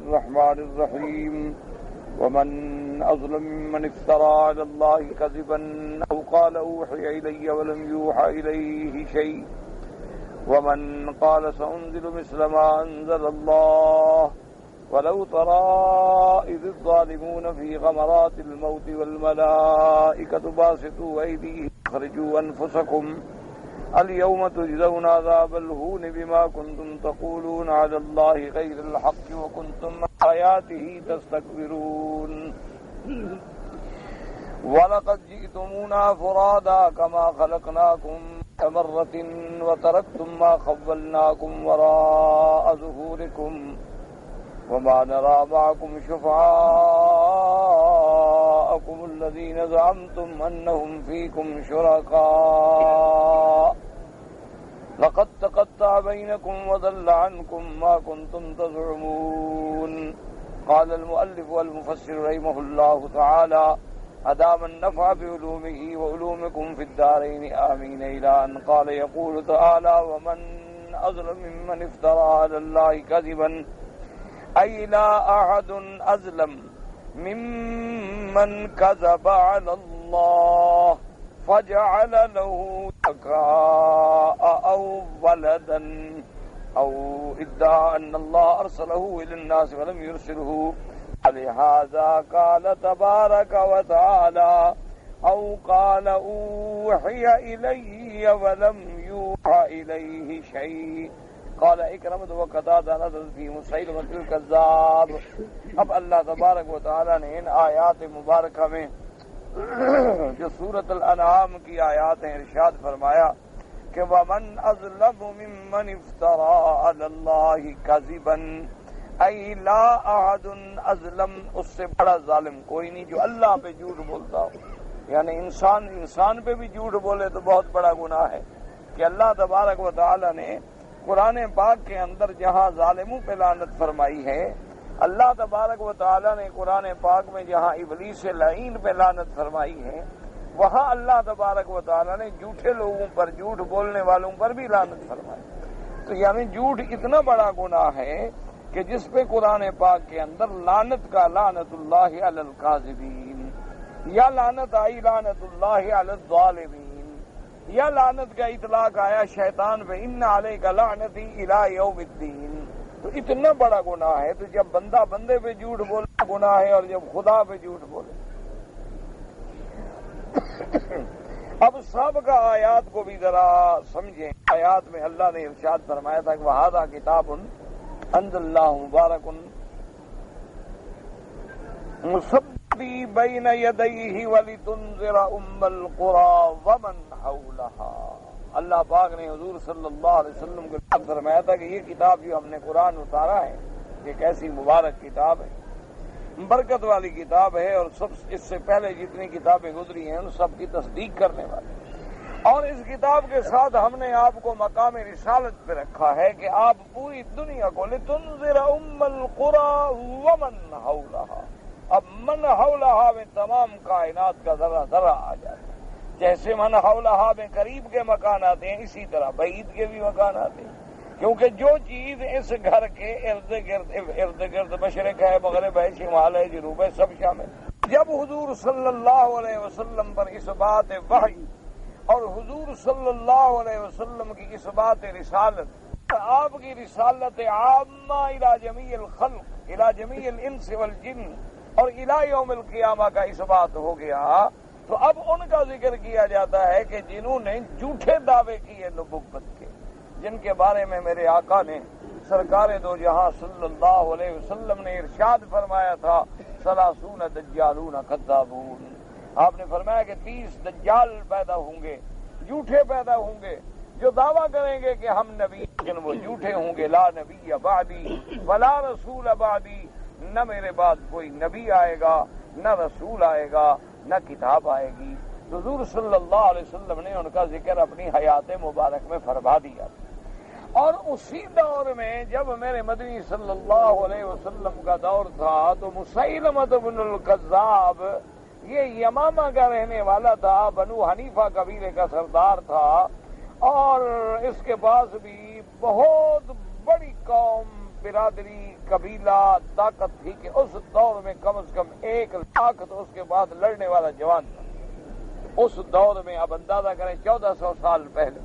الرحمن الرحيم ومن أظلم ممن افترى على الله كذبا أو قال أوحي إلي ولم يوحى إليه شيء ومن قال سأنزل مثل ما أنزل الله ولو ترى إذ الظالمون في غمرات الموت والملائكة باسطوا أيديهم أخرجوا أنفسكم اليوم تجزون عذاب الهون بما كنتم تقولون على الله غير الحق وكنتم عن آياته تستكبرون ولقد جئتمونا فرادا كما خلقناكم مرة وتركتم ما خولناكم وراء ظهوركم وما نرى معكم شفعاءكم الذين زعمتم أنهم فيكم شركاء لقد تقطع بينكم وضل عنكم ما كنتم تزعمون. قال المؤلف والمفسر رحمه الله تعالى أدام النفع بعلومه وعلومكم في الدارين آمين إلى أن قال يقول تعالى ومن أظلم ممن افترى على الله كذبا أي لا أحد أظلم ممن كذب على الله فجعل له شركاء أو ولدا أو ادعى أن الله أرسله إلى الناس ولم يرسله لهذا قال تبارك وتعالى أو قال أوحي إلي ولم يوحى إليه شيء قال اکرمۃ وقتادہ نظر فی مسیلمۃ الکذاب. اب اللہ تبارک و تعالی نے ان آیات مبارکہ میں جو سورۃ الانعام کی آیات ہیں ارشاد فرمایا کہ وَمَنْ أَظْلَمُ مِمَّنِ افْتَرَىٰ عَلَى اللَّهِ كَذِبًا اَيْ لَا أَحَدٌ أَظْلَمُ. اس سے بڑا ظالم کوئی نہیں جو اللہ پہ جھوٹ بولتا ہو. یعنی انسان پہ بھی جھوٹ بولے تو بہت بڑا گناہ ہے کہ اللہ تبارک و تعالی نے قرآن پاک کے اندر جہاں ظالموں پہ لعنت فرمائی ہے، اللہ تبارک و تعالی نے قرآن پاک میں جہاں ابلیس لعین پہ لعنت فرمائی ہے، وہاں اللہ تبارک و تعالی نے جھوٹے لوگوں پر، جھوٹ بولنے والوں پر بھی لعنت فرمائی. تو یعنی جھوٹ اتنا بڑا گناہ ہے کہ جس پہ قرآن پاک کے اندر لعنت کا لعنت اللہ علی الکاذبین، یا لعنت آئی لعنت اللہ علی الظالمین، یا لعنت کا اطلاق آیا شیطان پہ ان علیک لعنتی الی یوم الدین. تو اتنا بڑا گناہ ہے. تو جب بندہ بندے پہ جھوٹ بولنا گناہ ہے اور جب خدا پہ جھوٹ بولے. اب سابقہ آیات کو بھی ذرا سمجھیں. آیات میں اللہ نے ارشاد فرمایا تھا کہ وَهَذَا كِتَابٌ أَنزَلْنَاهُ مُبَارَكٌ مُصَدِّقٌ بَيْنَ يَدَيْهِ وَلِتُنذِرَ أُمَّ الْقُرَىٰ وَمَنْ حَوْلَهَا. اللہ پاک نے حضور صلی اللہ علیہ وسلم کو فرمایا تھا کہ یہ کتاب جو ہم نے قرآن اتارا ہے یہ کیسی مبارک کتاب ہے، برکت والی کتاب ہے، اور سب اس سے پہلے جتنی کتابیں گزری ہیں ان سب کی تصدیق کرنے والی. اور اس کتاب کے ساتھ ہم نے آپ کو مقام رسالت پہ رکھا ہے کہ آپ پوری دنیا کو لتنذر ام القریٰ ومن حولہا. اب من حولہا میں تمام کائنات کا ذرہ ذرہ آ جاتا ہے. جیسے من حولہا میں قریب کے مکان آتے ہیں اسی طرح بعید کے بھی مکان آتے ہیں، کیونکہ جو چیز اس گھر کے ارد گرد مشرق ہے، مغرب ہے، شمال ہے، جنوب ہے، سب شامل. جب حضور صلی اللہ علیہ وسلم پر اس بات وحی اور حضور صلی اللہ علیہ وسلم کی اس بات رسالت، آپ کی رسالت عامہ الی جمیع الخلق، الی جمیع الانس والجن اور الی یوم القیامہ کا اس بات ہو گیا، تو اب ان کا ذکر کیا جاتا ہے کہ جنہوں نے جھوٹے دعوے کیے نبوت کے، جن کے بارے میں میرے آقا نے سرکار دو جہاں صلی اللہ علیہ وسلم نے ارشاد فرمایا تھا ثلاثون دجالون کذابون. آپ نے فرمایا کہ 30 دجال پیدا ہوں گے، جھوٹے پیدا ہوں گے، جو دعویٰ کریں گے کہ ہم نبی، لیکن وہ جھوٹے ہوں گے. لا نبی بعدی ولا رسول بعدی، نہ میرے بعد کوئی نبی آئے گا، نہ رسول آئے گا، نہ کتاب آئے گی. حضور صلی اللہ علیہ وسلم نے ان کا ذکر اپنی حیات مبارک میں فرما دیا. اور اسی دور میں جب میرے مدنی صلی اللہ علیہ وسلم کا دور تھا تو مسیلمۃ بن الکذاب یہ یمامہ کا رہنے والا تھا، بنو حنیفہ قبیلے کا سردار تھا، اور اس کے پاس بھی بہت بڑی قوم برادری قبیلہ طاقت تھی کہ اس دور میں کم از کم 1 لاکھ تو اس کے بعد لڑنے والا جوان تھا. اس دور میں اب اندازہ کریں 1400 سال پہلے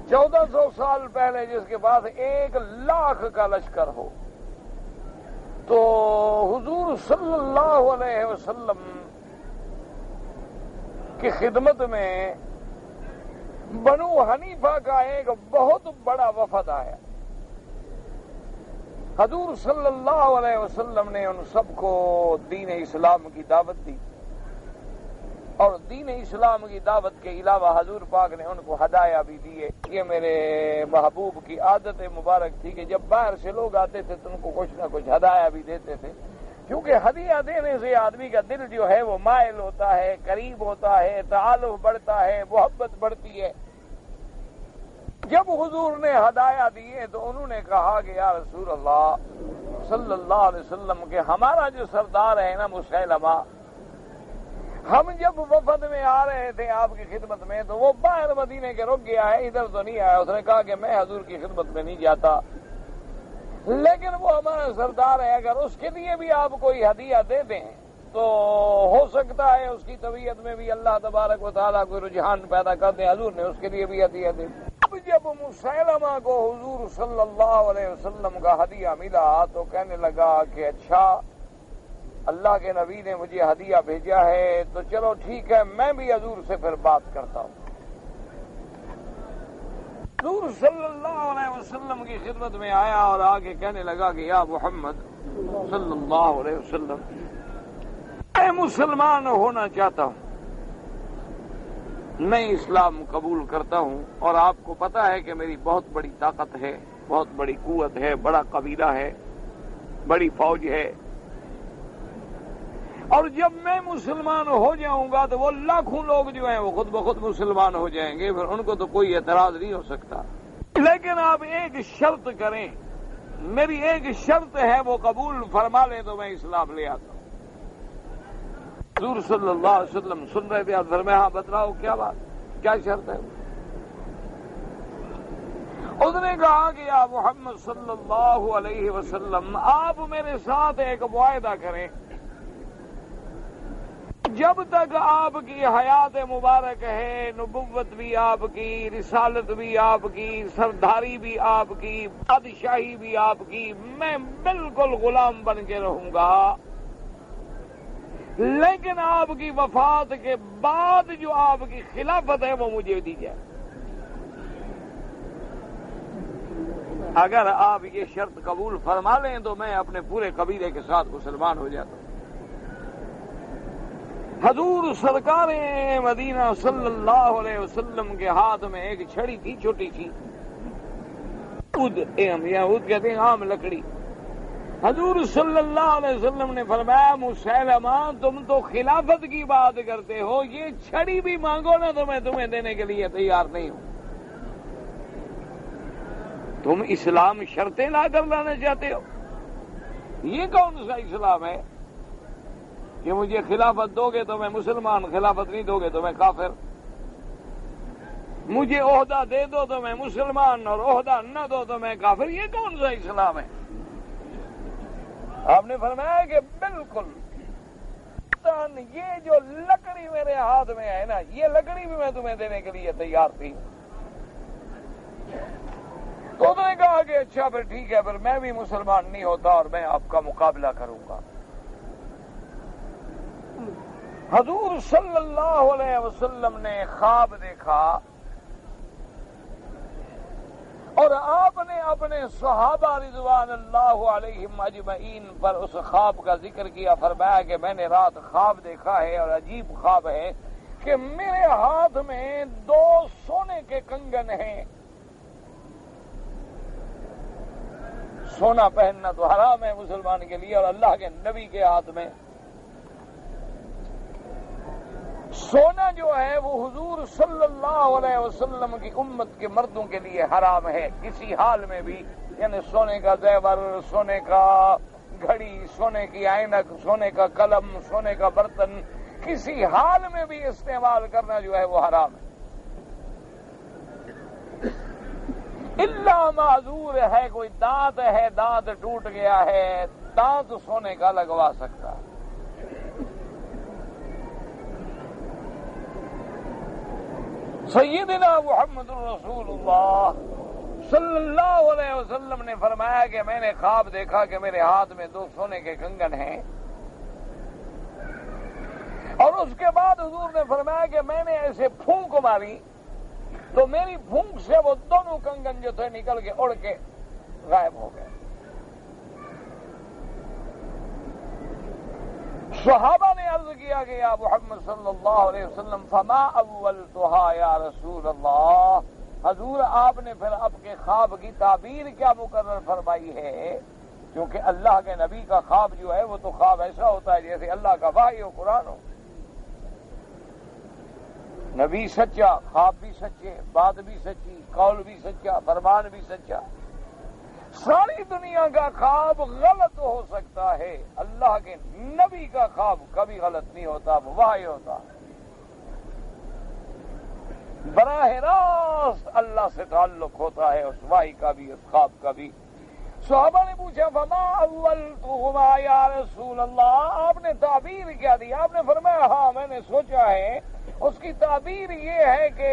1400 سال پہلے جس کے بعد 1 لاکھ کا لشکر ہو تو حضور صلی اللہ علیہ وسلم کی خدمت میں بنو حنیفہ کا ایک بہت بڑا وفد آیا. حضور صلی اللہ علیہ وسلم نے ان سب کو دین اسلام کی دعوت دی اور دین اسلام کی دعوت کے علاوہ حضور پاک نے ان کو ہدایہ بھی دیے. یہ میرے محبوب کی عادت مبارک تھی کہ جب باہر سے لوگ آتے تھے تو ان کو کچھ نہ کچھ ہدایہ بھی دیتے تھے، کیونکہ ہدیہ دینے سے آدمی کا دل جو ہے وہ مائل ہوتا ہے، قریب ہوتا ہے، تعلق بڑھتا ہے، محبت بڑھتی ہے. جب حضور نے ہدایہ دیے تو انہوں نے کہا کہ یا رسول اللہ صلی اللہ علیہ وسلم کہ ہمارا جو سردار ہے نا مسیلمہ، ہم جب وفد میں آ رہے تھے آپ کی خدمت میں تو وہ باہر مدینے کے رک گیا ہے، ادھر تو نہیں آیا. اس نے کہا کہ میں حضور کی خدمت میں نہیں جاتا، لیکن وہ ہمارا سردار ہے، اگر اس کے لیے بھی آپ کوئی ہدیہ دے دیں تو ہو سکتا ہے اس کی طبیعت میں بھی اللہ تبارک و تعالیٰ کوئی رجحان پیدا کر دیں. حضور نے اس کے لیے بھی ہدیہ دے دی. اب جب مسیلمہ کو حضور صلی اللہ علیہ وسلم کا ہدیہ ملا تو کہنے لگا کہ اچھا اللہ کے نبی نے مجھے ہدیہ بھیجا ہے تو چلو ٹھیک ہے میں بھی حضور سے پھر بات کرتا ہوں. حضور صلی اللہ علیہ وسلم کی خدمت میں آیا اور آگے کہنے لگا کہ یا محمد صلی اللہ علیہ وسلم میں مسلمان ہونا چاہتا ہوں، میں اسلام قبول کرتا ہوں اور آپ کو پتا ہے کہ میری بہت بڑی طاقت ہے، بہت بڑی قوت ہے، بڑا قبیلہ ہے، بڑی فوج ہے، اور جب میں مسلمان ہو جاؤں گا تو وہ لاکھوں لوگ جو ہیں وہ خود بخود مسلمان ہو جائیں گے، پھر ان کو تو کوئی اعتراض نہیں ہو سکتا. لیکن آپ ایک شرط کریں، میری ایک شرط ہے وہ قبول فرما لیں تو میں اسلام لے آتا ہوں. حضور صلی اللہ علیہ وسلم سن رہے تھے، فرمایا ہاں بتلاؤ کیا بات، کیا شرط ہے؟ اس نے کہا کہ یا محمد صلی اللہ علیہ وسلم آپ میرے ساتھ ایک معاہدہ کریں، جب تک آپ کی حیات مبارک ہے، نبوت بھی آپ کی، رسالت بھی آپ کی، سرداری بھی آپ کی، بادشاہی بھی آپ کی، میں بالکل غلام بن کے رہوں گا، لیکن آپ کی وفات کے بعد جو آپ کی خلافت ہے وہ مجھے دی جائے. اگر آپ یہ شرط قبول فرما لیں تو میں اپنے پورے قبیلے کے ساتھ مسلمان ہو جاتا ہوں. حضور سرکار مدینہ صلی اللہ علیہ وسلم کے ہاتھ میں ایک چھڑی تھی، چھوٹی سی عود کہتے ہیں عام لکڑی. حضور صلی اللہ علیہ وسلم نے فرمایا مسیلمہ تم تو خلافت کی بات کرتے ہو، یہ چھڑی بھی مانگو نا تو میں تمہیں دینے کے لیے تیار نہیں ہوں. تم اسلام شرطیں لا کر لانا چاہتے ہو؟ یہ کون سا اسلام ہے کہ مجھے خلافت دو گے تو میں مسلمان، خلافت نہیں دو گے تو میں کافر، مجھے عہدہ دے دو تو میں مسلمان اور عہدہ نہ دو تو میں کافر؟ یہ کون سا اسلام ہے؟ آپ نے فرمایا کہ بالکل یہ جو لکڑی میرے ہاتھ میں ہے نا، یہ لکڑی بھی میں تمہیں دینے کے لیے تیار تھی. تو انہوں نے کہا کہ اچھا پھر ٹھیک ہے، پھر میں بھی مسلمان نہیں ہوتا اور میں آپ کا مقابلہ کروں گا. حضور صلی اللہ علیہ وسلم نے خواب دیکھا اور آپ نے اپنے صحابہ رضوان اللہ علیہم اجمعین پر اس خواب کا ذکر کیا. فرمایا کہ میں نے رات خواب دیکھا ہے اور عجیب خواب ہے کہ میرے ہاتھ میں 2 سونے کے کنگن ہیں. سونا پہننا تو حرام ہے مسلمان کے لیے، اور اللہ کے نبی کے ہاتھ میں سونا جو ہے وہ حضور صلی اللہ علیہ وسلم کی امت کے مردوں کے لیے حرام ہے کسی حال میں بھی. یعنی سونے کا زیور، سونے کا گھڑی، سونے کی عینک، سونے کا قلم، سونے کا برتن کسی حال میں بھی استعمال کرنا جو ہے وہ حرام ہے. الا ہاں معذور ہے، کوئی دانت ہے، دانت ٹوٹ گیا ہے، دانت سونے کا لگوا سکتا ہے۔ سیدنا محمد رسول اللہ صلی اللہ علیہ وسلم نے فرمایا کہ میں نے خواب دیکھا کہ میرے ہاتھ میں 2 سونے کے کنگن ہیں، اور اس کے بعد حضور نے فرمایا کہ میں نے ایسے پھونک ماری تو میری پھونک سے وہ دونوں کنگن جو تھے نکل کے اڑ کے غائب ہو گئے۔ صحابہ نے عرض کیا کہ یا محمد صلی اللہ علیہ وسلم فما اولتها یا رسول اللہ، حضور آپ نے پھر آپ کے خواب کی تعبیر کیا مقرر فرمائی ہے؟ کیونکہ اللہ کے نبی کا خواب جو ہے وہ تو خواب ایسا ہوتا ہے جیسے اللہ کا وحی ہو، قرآن ہو۔ نبی سچا، خواب بھی سچے، بات بھی سچی، قول بھی سچا، فرمان بھی سچا۔ ساری دنیا کا خواب غلط ہو سکتا ہے، اللہ کے نبی کا خواب کبھی غلط نہیں ہوتا، وہ وحی ہوتا۔ براہ راست اللہ سے تعلق ہوتا ہے، اس وحی کا بھی، اس خواب کا بھی۔ صحابہ نے پوچھا فما اولتهما یا رسول اللہ، آپ نے تعبیر کیا دی؟ آپ نے فرمایا ہاں میں نے سوچا ہے، اس کی تعبیر یہ ہے کہ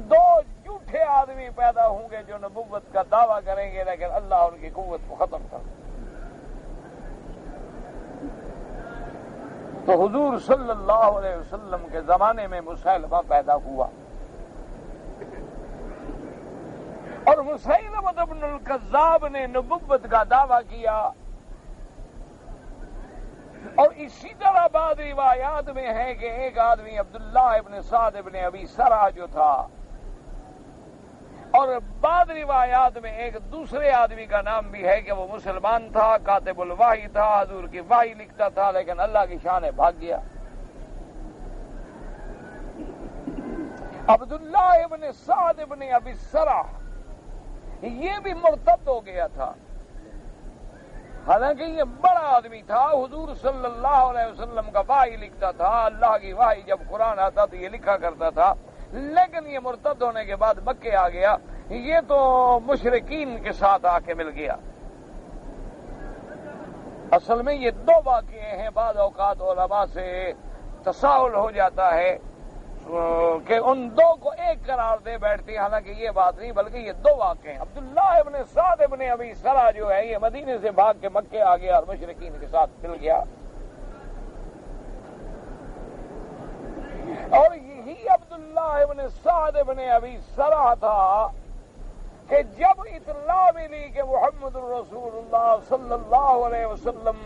2 جھوٹے آدمی پیدا ہوں گے جو نبوت کا دعویٰ کریں گے لیکن اللہ ان کی قوت کو ختم کر دے۔ تو حضور صلی اللہ علیہ وسلم کے زمانے میں مسیلمہ پیدا ہوا، اور مسیلمہ ابن الکذاب نے نبوت کا دعویٰ کیا، اور اسی طرح بعض روایات میں ہے کہ ایک آدمی عبداللہ ابن سعد ابن ابی سرح جو تھا، اور بعض روایات میں ایک دوسرے آدمی کا نام بھی ہے کہ وہ مسلمان تھا، کاتب الوحی تھا، حضور کی وحی لکھتا تھا، لیکن اللہ کی شان بھاگ گیا۔ عبداللہ ابن سعد ابن ابی سرح یہ بھی مرتد ہو گیا تھا، حالانکہ یہ بڑا آدمی تھا، حضور صلی اللہ علیہ وسلم کا وحی لکھتا تھا، اللہ کی وحی جب قرآن آتا تو یہ لکھا کرتا تھا، لیکن یہ مرتد ہونے کے بعد مکے آ گیا، یہ تو مشرکین کے ساتھ آ کے مل گیا۔ اصل میں یہ 2 واقعے ہیں، بعض اوقات علماء سے تساہل ہو جاتا ہے کہ ان 2 کو ایک قرار دے بیٹھتی، حالانکہ یہ بات نہیں بلکہ یہ 2 واقعے ہیں۔ عبداللہ ابن سعد ابن ابی سرح جو ہے یہ مدینے سے بھاگ کے مکے آ گیا اور مشرکین کے ساتھ مل گیا، اور یہی عبداللہ ابن سعد ابن ابی سرح تھا کہ جب اطلاع ملی کہ محمد رسول اللہ صلی اللہ علیہ وسلم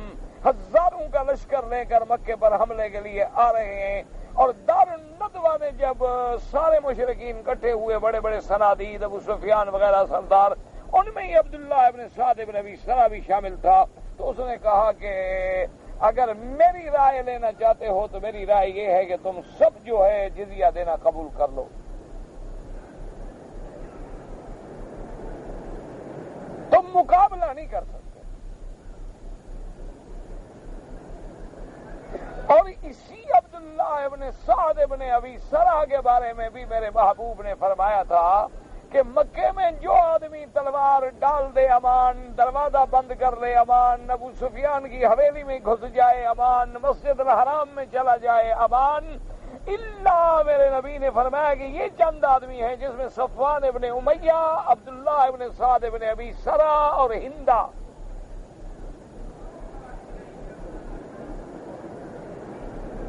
ہزاروں کا لشکر لے کر مکے پر حملے کے لیے آ رہے ہیں، اور دار الندوہ میں جب سارے مشرکین اکٹھے ہوئے، بڑے بڑے صنادید، ابو سفیان وغیرہ سردار، ان میں ہی عبداللہ ابن سعد ابن ابی سرح بھی شامل تھا، تو اس نے کہا کہ اگر میری رائے لینا چاہتے ہو تو میری رائے یہ ہے کہ تم سب جو ہے جزیہ دینا قبول کر لو۔ تم مقابلہ نہیں کر سکتے۔ اور اسی عبداللہ ابن سعد ابن ابی سرح کے بارے میں بھی میرے محبوب نے فرمایا تھا کہ مکے میں جو آدمی تلوار ڈال دے امان، دروازہ بند کر لے امان، ابو سفیان کی حویلی میں گھس جائے امان، مسجد الحرام میں چلا جائے امان، اللہ میرے نبی نے فرمایا کہ یہ چند آدمی ہیں جس میں صفوان ابن امیہ، عبداللہ ابن سعد ابن ابی سرح اور ہندہ۔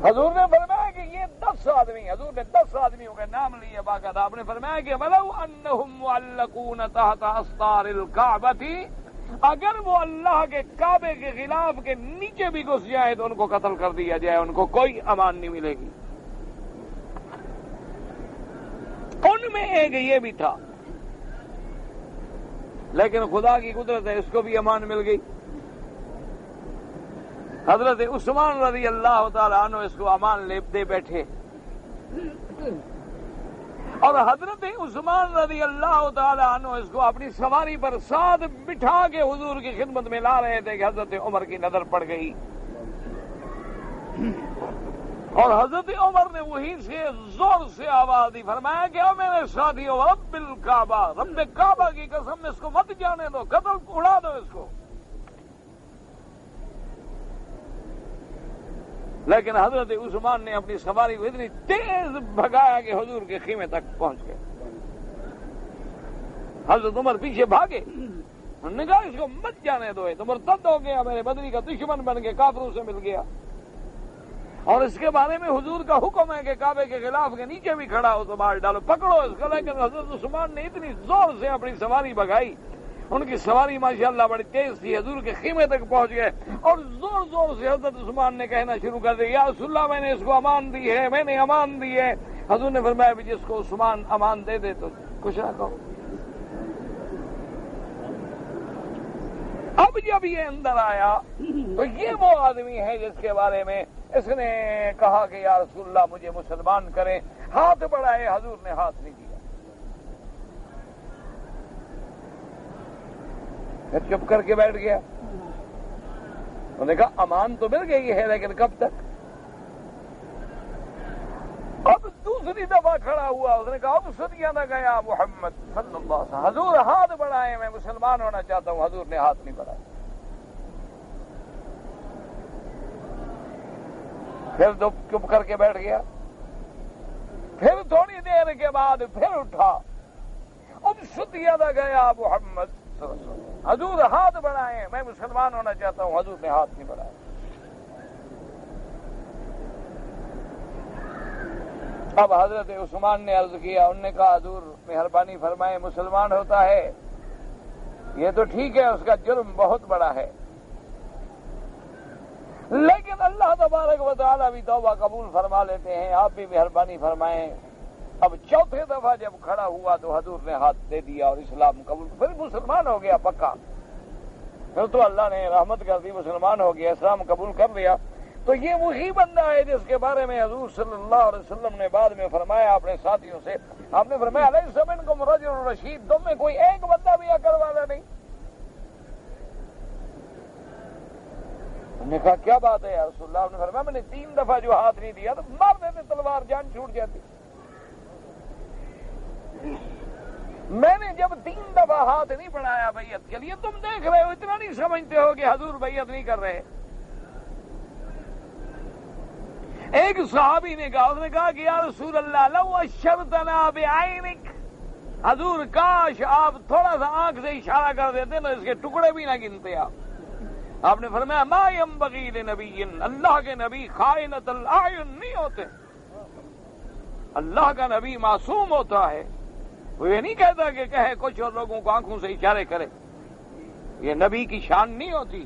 حضور نے فرمایا کہ یہ 10 آدمی، حضور نے 10 آدمیوں کے نام لیے باقاعدہ، آپ نے فرمایا کہ وَلَوْ أَنَّهُمْ مُعَلَّقُونَ تَحْتَ أَسْطَارِ الْكَعْبَةِ، اگر وہ اللہ کے کعبے کے غلاف کے نیچے بھی گھس جائے تو ان کو قتل کر دیا جائے، ان کو کوئی امان نہیں ملے گی۔ ان میں ایک یہ بھی تھا، لیکن خدا کی قدرت ہے اس کو بھی امان مل گئی۔ حضرت عثمان رضی اللہ تعالیٰ عنہ اس کو امان دے بیٹھے، اور حضرت عثمان رضی اللہ تعالیٰ عنہ اس کو اپنی سواری پر ساتھ بٹھا کے حضور کی خدمت میں لا رہے تھے کہ حضرت عمر کی نظر پڑ گئی۔ اور حضرت عمر نے وہیں سے زور سے آواز دی، فرمایا کہ او میرے ساتھیو، رب الکعبہ، رب کعبہ کی قسم، اس کو مت جانے دو، قتل اڑا دو اس کو۔ لیکن حضرت عثمان نے اپنی سواری کو اتنی تیز بھگایا کہ حضور کے خیمے تک پہنچ گئے۔ حضرت عمر پیچھے بھاگے، انہوں نے کہا اس کو مت جانے دو، تو مرتد ہو گیا، میرے بدری کا دشمن بن کے کافروں سے مل گیا۔ اور اس کے بارے میں حضور کا حکم ہے کہ کعبے کے خلاف کے نیچے بھی کھڑا ہو تو مار ڈالو، پکڑو اس کو۔ لیکن حضرت عثمان نے اتنی زور سے اپنی سواری بھگائی، ان کی سواری ماشاءاللہ بڑی تیز تھی، حضور کے خیمے تک پہنچ گئے، اور زور زور سے حضرت عثمان نے کہنا شروع کر دیا، یا رسول اللہ میں نے اس کو امان دی ہے، میں نے امان دی ہے۔ حضور نے فرمایا بھی جس کو عثمان امان دے دے تو کچھ نہ کہو۔ اب جب یہ اندر آیا تو یہ وہ آدمی ہے جس کے بارے میں اس نے کہا کہ یا رسول اللہ مجھے مسلمان کریں، ہاتھ بڑھائے، حضور نے ہاتھ نہیں دیا، پھر چپ کر کے بیٹھ گیا۔ انہوں نے کہا امان تو مل گئی ہے لیکن کب تک؟ اب دوسری دفعہ کھڑا ہوا، اس نے کہا اب سنیا نہ گیا محمد صلی اللہ علیہ وسلم، حضور ہاتھ بڑھائے، میں مسلمان ہونا چاہتا ہوں۔ حضور نے ہاتھ نہیں بڑھایا۔ پھر چپ کر کے بیٹھ گیا، پھر تھوڑی دیر کے بعد پھر اٹھا، اب سنیا نہ گیا محمد صلی اللہ علیہ وسلم، حضور ہاتھ بڑھائے، میں مسلمان ہونا چاہتا ہوں۔ حضور نے ہاتھ نہیں بڑھایا۔ اب حضرت عثمان نے عرض کیا، انہوں نے کہا حضور مہربانی فرمائے، مسلمان ہوتا ہے یہ تو ٹھیک ہے، اس کا جرم بہت بڑا ہے، لیکن اللہ تبارک و تعالیٰ بھی توبہ قبول فرما لیتے ہیں، آپ بھی مہربانی فرمائیں۔ اب چوتھے دفعہ جب کھڑا ہوا تو حضور نے ہاتھ دے دیا اور اسلام قبول، پھر مسلمان ہو گیا پکا، پھر تو اللہ نے رحمت کر دی، مسلمان ہو گیا، اسلام قبول کر لیا۔ تو یہ وہی بندہ ہے جس کے بارے میں حضور صلی اللہ علیہ وسلم نے بعد میں فرمایا اپنے ساتھیوں سے، آپ نے فرمایا علیہ منکم رجل رشید، تم میں کوئی ایک بندہ بھی عقل والا نہیں؟ انہوں نے کہا کیا بات ہے یا رسول اللہ؟ آپ نے فرمایا میں نے 3 دفعہ جو ہاتھ نہیں دیا تو مار دیتے تلوار، جان چھوٹ جاتی۔ میں نے جب 3 دفعہ ہاتھ نہیں بڑھایا بیعت کے لیے، تم دیکھ رہے ہو، اتنا نہیں سمجھتے ہو کہ حضور بیعت نہیں کر رہے؟ ایک صحابی نے کہا، اس نے کہا کہ یا رسول اللہ لو اشرتنا بعینک، حضور کاش آپ تھوڑا سا آنکھ سے اشارہ کر دیتے نا، اس کے ٹکڑے بھی نہ گنتے آپ نے فرمایا ما ينبغي لنبی، اللہ کے نبی خائنۃ الاعین نہیں ہوتے، اللہ کا نبی معصوم ہوتا ہے، وہ یہ نہیں کہتا کہ کہے کچھ اور لوگوں کو آنکھوں سے اشارے کرے، یہ نبی کی شان نہیں ہوتی۔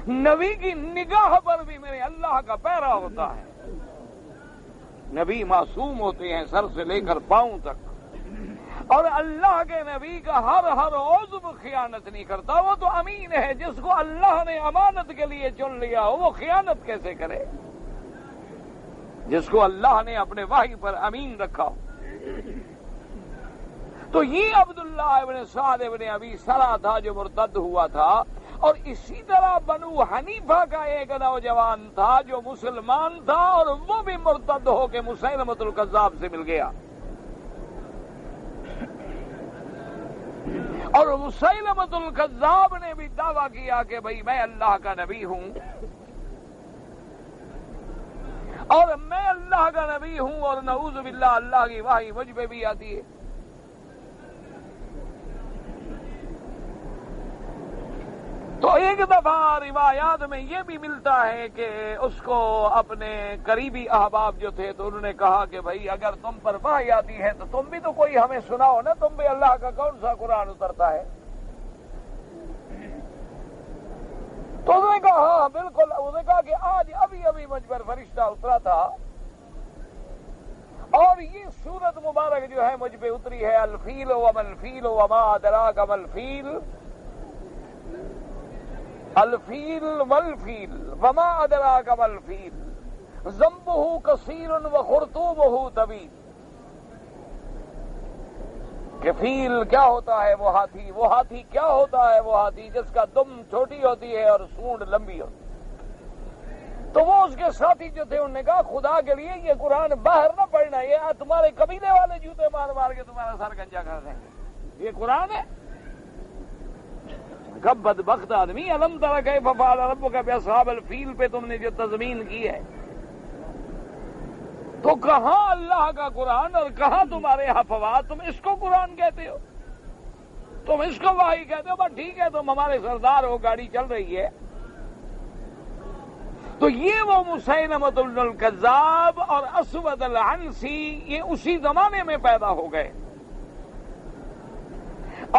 نبی کی نگاہ پر بھی میرے اللہ کا پیرا ہوتا ہے، نبی معصوم ہوتے ہیں سر سے لے کر پاؤں تک، اور اللہ کے نبی کا ہر عضو خیانت نہیں کرتا، وہ تو امین ہے، جس کو اللہ نے امانت کے لیے چن لیا ہو وہ خیانت کیسے کرے؟ جس کو اللہ نے اپنے وحی پر امین رکھا ہو۔ تو یہ عبداللہ ابن سعد ابن ابی سرح تھا جو مرتد ہوا تھا، اور اسی طرح بنو حنیفہ کا ایک نوجوان تھا جو مسلمان تھا اور وہ بھی مرتد ہو کے مسیلمۃ الکذاب سے مل گیا، اور مسیلمۃ الکذاب نے بھی دعویٰ کیا کہ بھئی میں اللہ کا نبی ہوں، اور میں اللہ کا نبی ہوں، اور نعوذ باللہ اللہ کی وحی مجھ پہ بھی آتی ہے۔ تو ایک دفعہ روایات میں یہ بھی ملتا ہے کہ اس کو اپنے قریبی احباب جو تھے تو انہوں نے کہا کہ بھئی اگر تم پر وحی آتی ہے تو تم بھی تو کوئی ہمیں سناؤ نا، تم بھی اللہ کا کون سا قرآن اترتا ہے؟ تو انہوں نے کہا ہاں بالکل، انہوں نے کہا کہ آج ابھی مجھ پر فرشتہ اترا تھا، اور یہ سورت مبارک جو ہے مجھ پہ اتری ہے، الفیل وما الفیل وما ادراک ما الفیل، الفیل والفیل وما ادراک ما الفیل ذنبہ کثیر وخرطومہ طویل، کہ فیل کیا ہوتا ہے؟ وہ ہاتھی کیا ہوتا ہے؟ وہ ہاتھی جس کا دم چھوٹی ہوتی ہے اور سونڈ لمبی ہوتی ہے۔ تو وہ اس کے ساتھی جو تھے انہوں نے کہا خدا کے لیے یہ قرآن باہر نہ پڑھنا، یہ تمہارے قبیلے والے جوتے مار مار کے تمہارا سر گنجا کر دیں گے، یہ قرآن ہے؟ کب بدبخت آدمی، الم تر کیف فعل ربک باصحاب الفیل پہ تم نے جو تضمین کی ہے، تو کہاں اللہ کا قرآن اور کہاں تمہارے حفوات؟ تم اس کو قرآن کہتے ہو، تم اس کو وحی کہتے ہو؟ بس ٹھیک ہے، تم ہمارے سردار ہو، گاڑی چل رہی ہے۔ تو یہ وہ مسیلمۃ الکذاب اور اسود العنسی یہ اسی زمانے میں پیدا ہو گئے،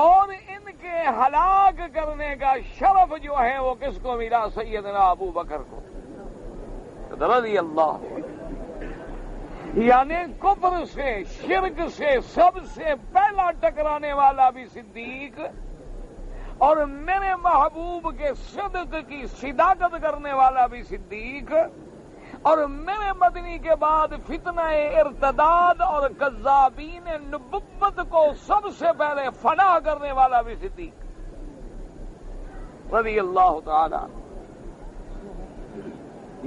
اور ان کے ہلاک کرنے کا شرف جو ہے وہ کس کو ملا؟ سیدنا ابو بکر کو رضی اللہ عنہ۔ یعنی کفر سے، شرک سے سب سے پہلا ٹکرانے والا بھی صدیق، اور میرے محبوب کے صدق کی صداقت کرنے والا بھی صدیق، اور میرے مدنی کے بعد فتنہ ارتداد اور کذابین نبوت کو سب سے پہلے فنا کرنے والا بھی صدیق رضی اللہ تعالی عنہ۔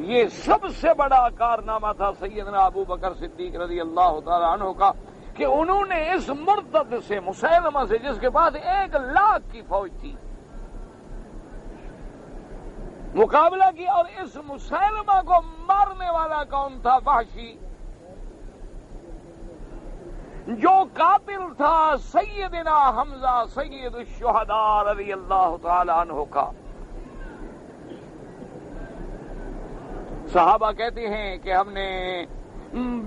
یہ سب سے بڑا کارنامہ تھا سیدنا ابو بکر صدیق رضی اللہ تعالی عنہ کا کہ انہوں نے اس مرتد سے، مسیلمہ سے، جس کے پاس 1,00,000 کی فوج تھی، مقابلہ کیا، اور اس مسیلمہ کو مارنے والا کون تھا؟ وحشی، جو قاتل تھا سیدنا حمزہ سید الشہداء رضی اللہ تعالی عنہ کا۔ صحابہ کہتے ہیں کہ ہم نے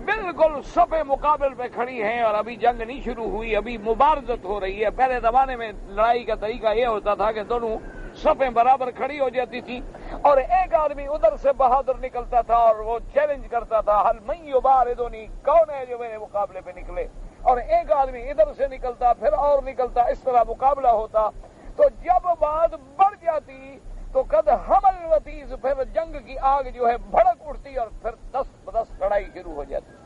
بالکل صفے مقابل پہ کھڑی ہیں اور ابھی جنگ نہیں شروع ہوئی، ابھی مبارزت ہو رہی ہے۔ پہلے زمانے میں لڑائی کا طریقہ یہ ہوتا تھا کہ دونوں صفیں برابر کھڑی ہو جاتی تھی، اور ایک آدمی ادھر سے بہادر نکلتا تھا اور وہ چیلنج کرتا تھا، حل من یبارزنی، کون ہے جو میرے مقابلے پہ نکلے، اور ایک آدمی ادھر سے نکلتا پھر اور نکلتا، اس طرح مقابلہ ہوتا۔ تو جب بات بڑھ جاتی تو قد حمل وتیز، پھر جنگ کی آگ جو ہے بھڑک اٹھتی اور پھر 10 لڑائی شروع ہو جاتی۔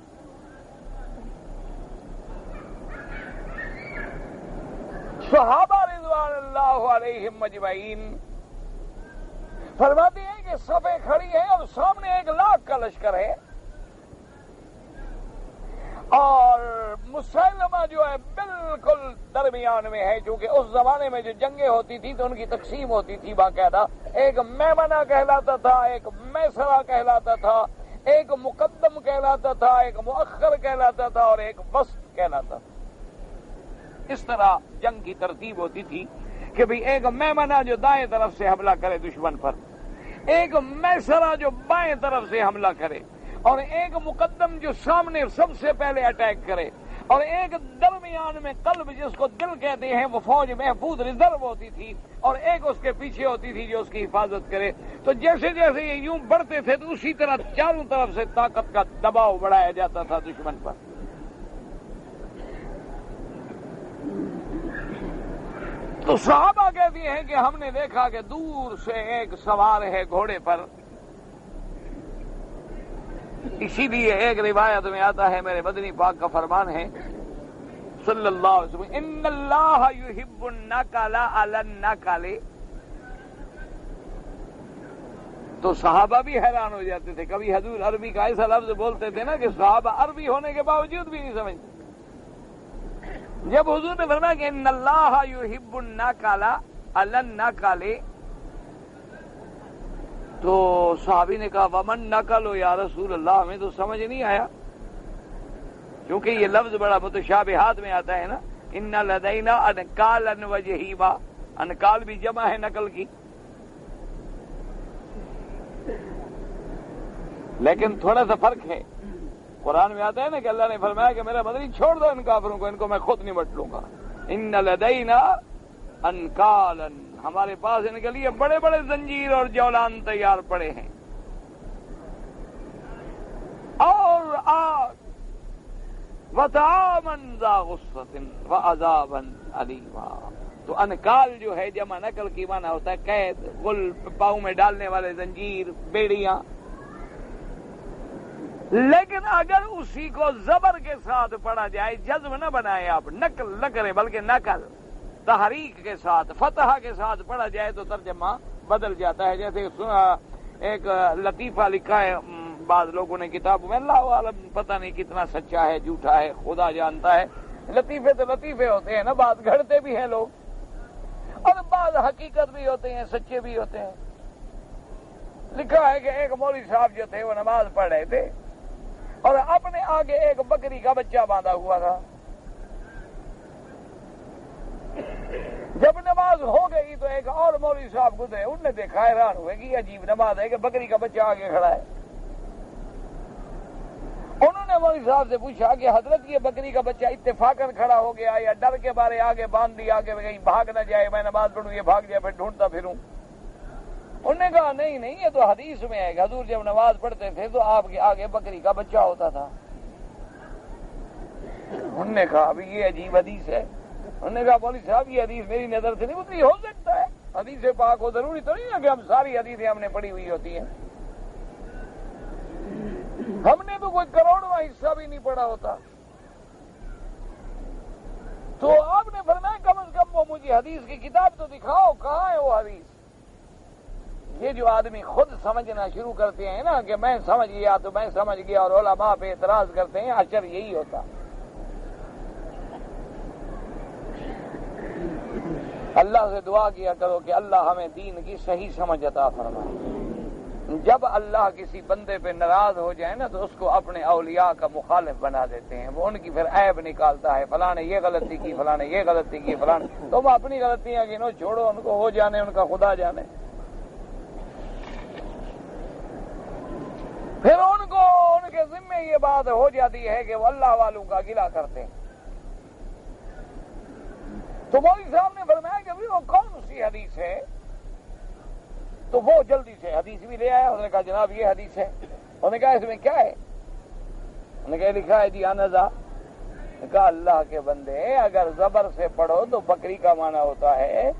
صحابہ رضوان اللہ علیہم اجمعین فرماتے ہیں کہ صفیں کھڑی ہیں اور سامنے 1,00,000 کا لشکر ہے، اور مسیلمہ جو ہے بالکل درمیان میں ہے، چونکہ اس زمانے میں جو جنگیں ہوتی تھی تو ان کی تقسیم ہوتی تھی باقاعدہ، ایک میمنہ کہلاتا تھا، ایک میسرہ کہلاتا تھا، ایک مقدم کہلاتا تھا، ایک مؤخر کہلاتا تھا، اور ایک وسط کہلاتا تھا۔ اس طرح جنگ کی ترتیب ہوتی تھی کہ بھئی ایک میمنہ جو دائیں طرف سے حملہ کرے دشمن پر، ایک میسرہ جو بائیں طرف سے حملہ کرے، اور ایک مقدم جو سامنے سب سے پہلے اٹیک کرے، اور ایک درمیان میں قلب جس کو دل کہتے ہیں، وہ فوج محفوظ ریزرو ہوتی تھی، اور ایک اس کے پیچھے ہوتی تھی جو اس کی حفاظت کرے۔ تو جیسے جیسے یہ یوں بڑھتے تھے تو اسی طرح چاروں طرف سے طاقت کا دباؤ بڑھایا جاتا تھا دشمن پر۔ تو صحابہ کہتی ہیں کہ ہم نے دیکھا کہ دور سے ایک سوار ہے گھوڑے پر، اسی لیے ایک روایت میں آتا ہے، میرے مدنی پاک کا فرمان ہے صلی اللہ علیہ وسلم، ان اللہ یحب النقل علی النقل۔ تو صحابہ بھی حیران ہو جاتے تھے، کبھی حضور عربی کا ایسا لفظ بولتے تھے نا کہ صحابہ عربی ہونے کے باوجود بھی نہیں سمجھتے۔ جب حضور نے فرمایا کہ ان اللہ یحب النقل علی النقل، تو صحابی نے کہا ومن نقل ہو یا رسول اللہ، ہمیں تو سمجھ نہیں آیا، کیونکہ یہ لفظ بڑا متشابہات میں آتا ہے نا، ان لدینا انکالا وجہیما، انکال بھی جمع ہے نقل کی، لیکن تھوڑا سا فرق ہے۔ قرآن میں آتا ہے نا کہ اللہ نے فرمایا کہ میرا مدنی چھوڑ دو ان کافروں کو، ان کو میں خود نمٹ لوں گا۔ ان لدینا انکالا، ہمارے پاس ان کے لیے بڑے بڑے زنجیر اور جولان تیار پڑے ہیں، اور آگ وطعاما ذا غصۃ وعذابا علیما۔ تو انکال جو ہے جمع نقل کی معنی ہوتا ہے قید، غل، پاؤں میں ڈالنے والے زنجیر، بیڑیاں۔ لیکن اگر اسی کو زبر کے ساتھ پڑھا جائے، جزم نہ بنائے آپ، نقل نہ کریں بلکہ نقل، تحریک کے ساتھ، فتح کے ساتھ پڑھا جائے تو ترجمہ بدل جاتا ہے۔ جیسے ایک لطیفہ لکھا ہے بعض لوگوں نے کتابوں میں، اللہ عالم پتہ نہیں کتنا سچا ہے جھوٹا ہے، خدا جانتا ہے۔ لطیفے تو لطیفے ہوتے ہیں نا، بعض گھڑتے بھی ہیں لوگ اور بعض حقیقت بھی ہوتے ہیں، سچے بھی ہوتے ہیں۔ لکھا ہے کہ ایک مولوی صاحب جو تھے وہ نماز پڑھ رہے تھے اور اپنے آگے ایک بکری کا بچہ باندھا ہوا تھا۔ جب نماز ہو گئی تو ایک اور مولوی صاحب گزرے، انہوں نے دیکھا، حیران ہوئے کہ یہ عجیب نماز ہے کہ بکری کا بچہ آگے کھڑا ہے۔ انہوں نے مولوی صاحب سے پوچھا کہ حضرت یہ بکری کا بچہ اتفاقاً کھڑا ہو گیا یا ڈر کے بارے آگے باندھ دیا کہ کہیں بھاگ نہ جائے، میں نماز پڑھوں یہ بھاگ جائے پھر ڈھونڈتا پھروں؟ انہوں نے کہا نہیں یہ تو حدیث میں ہے کہ حضور جب نماز پڑھتے تھے تو آپ کے آگے بکری کا بچہ ہوتا تھا۔ انہوں نے کہا ابھی یہ عجیب حدیث ہے۔ انہوں نے کہا مولوی صاحب یہ حدیث میری نظر سے نہیں اتری، ہو سکتا ہے حدیث پاک ہو، ضروری تو نہیں ہے کہ ہم ساری حدیثیں ہم نے پڑھی ہوئی ہوتی ہیں، ہم نے تو کوئی کروڑواں حصہ بھی نہیں پڑھا ہوتا۔ تو آپ نے فرمایا کم از کم وہ مجھے حدیث کی کتاب تو دکھاؤ، کہاں ہے وہ حدیث؟ یہ جو آدمی خود سمجھنا شروع کرتے ہیں نا کہ میں سمجھ گیا تو میں سمجھ گیا، اور علماء پہ اعتراض کرتے ہیں، اثر یہی ہوتا۔ اللہ سے دعا کیا کرو کہ اللہ ہمیں دین کی صحیح سمجھ عطا فرمائے۔ جب اللہ کسی بندے پہ ناراض ہو جائے نا تو اس کو اپنے اولیاء کا مخالف بنا دیتے ہیں، وہ ان کی پھر عیب نکالتا ہے، فلاں نے یہ غلطی کی، فلاں نے یہ غلطی کی، فلاں تم اپنی غلطیاں گنو، چھوڑو ان کو، ہو جانے ان کا خدا جانے۔ پھر ان کو ان کے ذمے یہ بات ہو جاتی ہے کہ وہ اللہ والوں کا گلہ کرتے ہیں۔ تو مولوی صاحب نے فرمایا کہ وہ کون سی حدیث ہے؟ تو وہ جلدی سے حدیث بھی لے آیا۔ انہوں نے کہا جناب یہ حدیث ہے۔ انہوں نے کہا اس میں کیا ہے؟ انہوں نے کہا لکھا ہے جی انزا۔ کہا اللہ کے بندے اگر زبر سے پڑھو تو بکری کا معنی ہوتا ہے،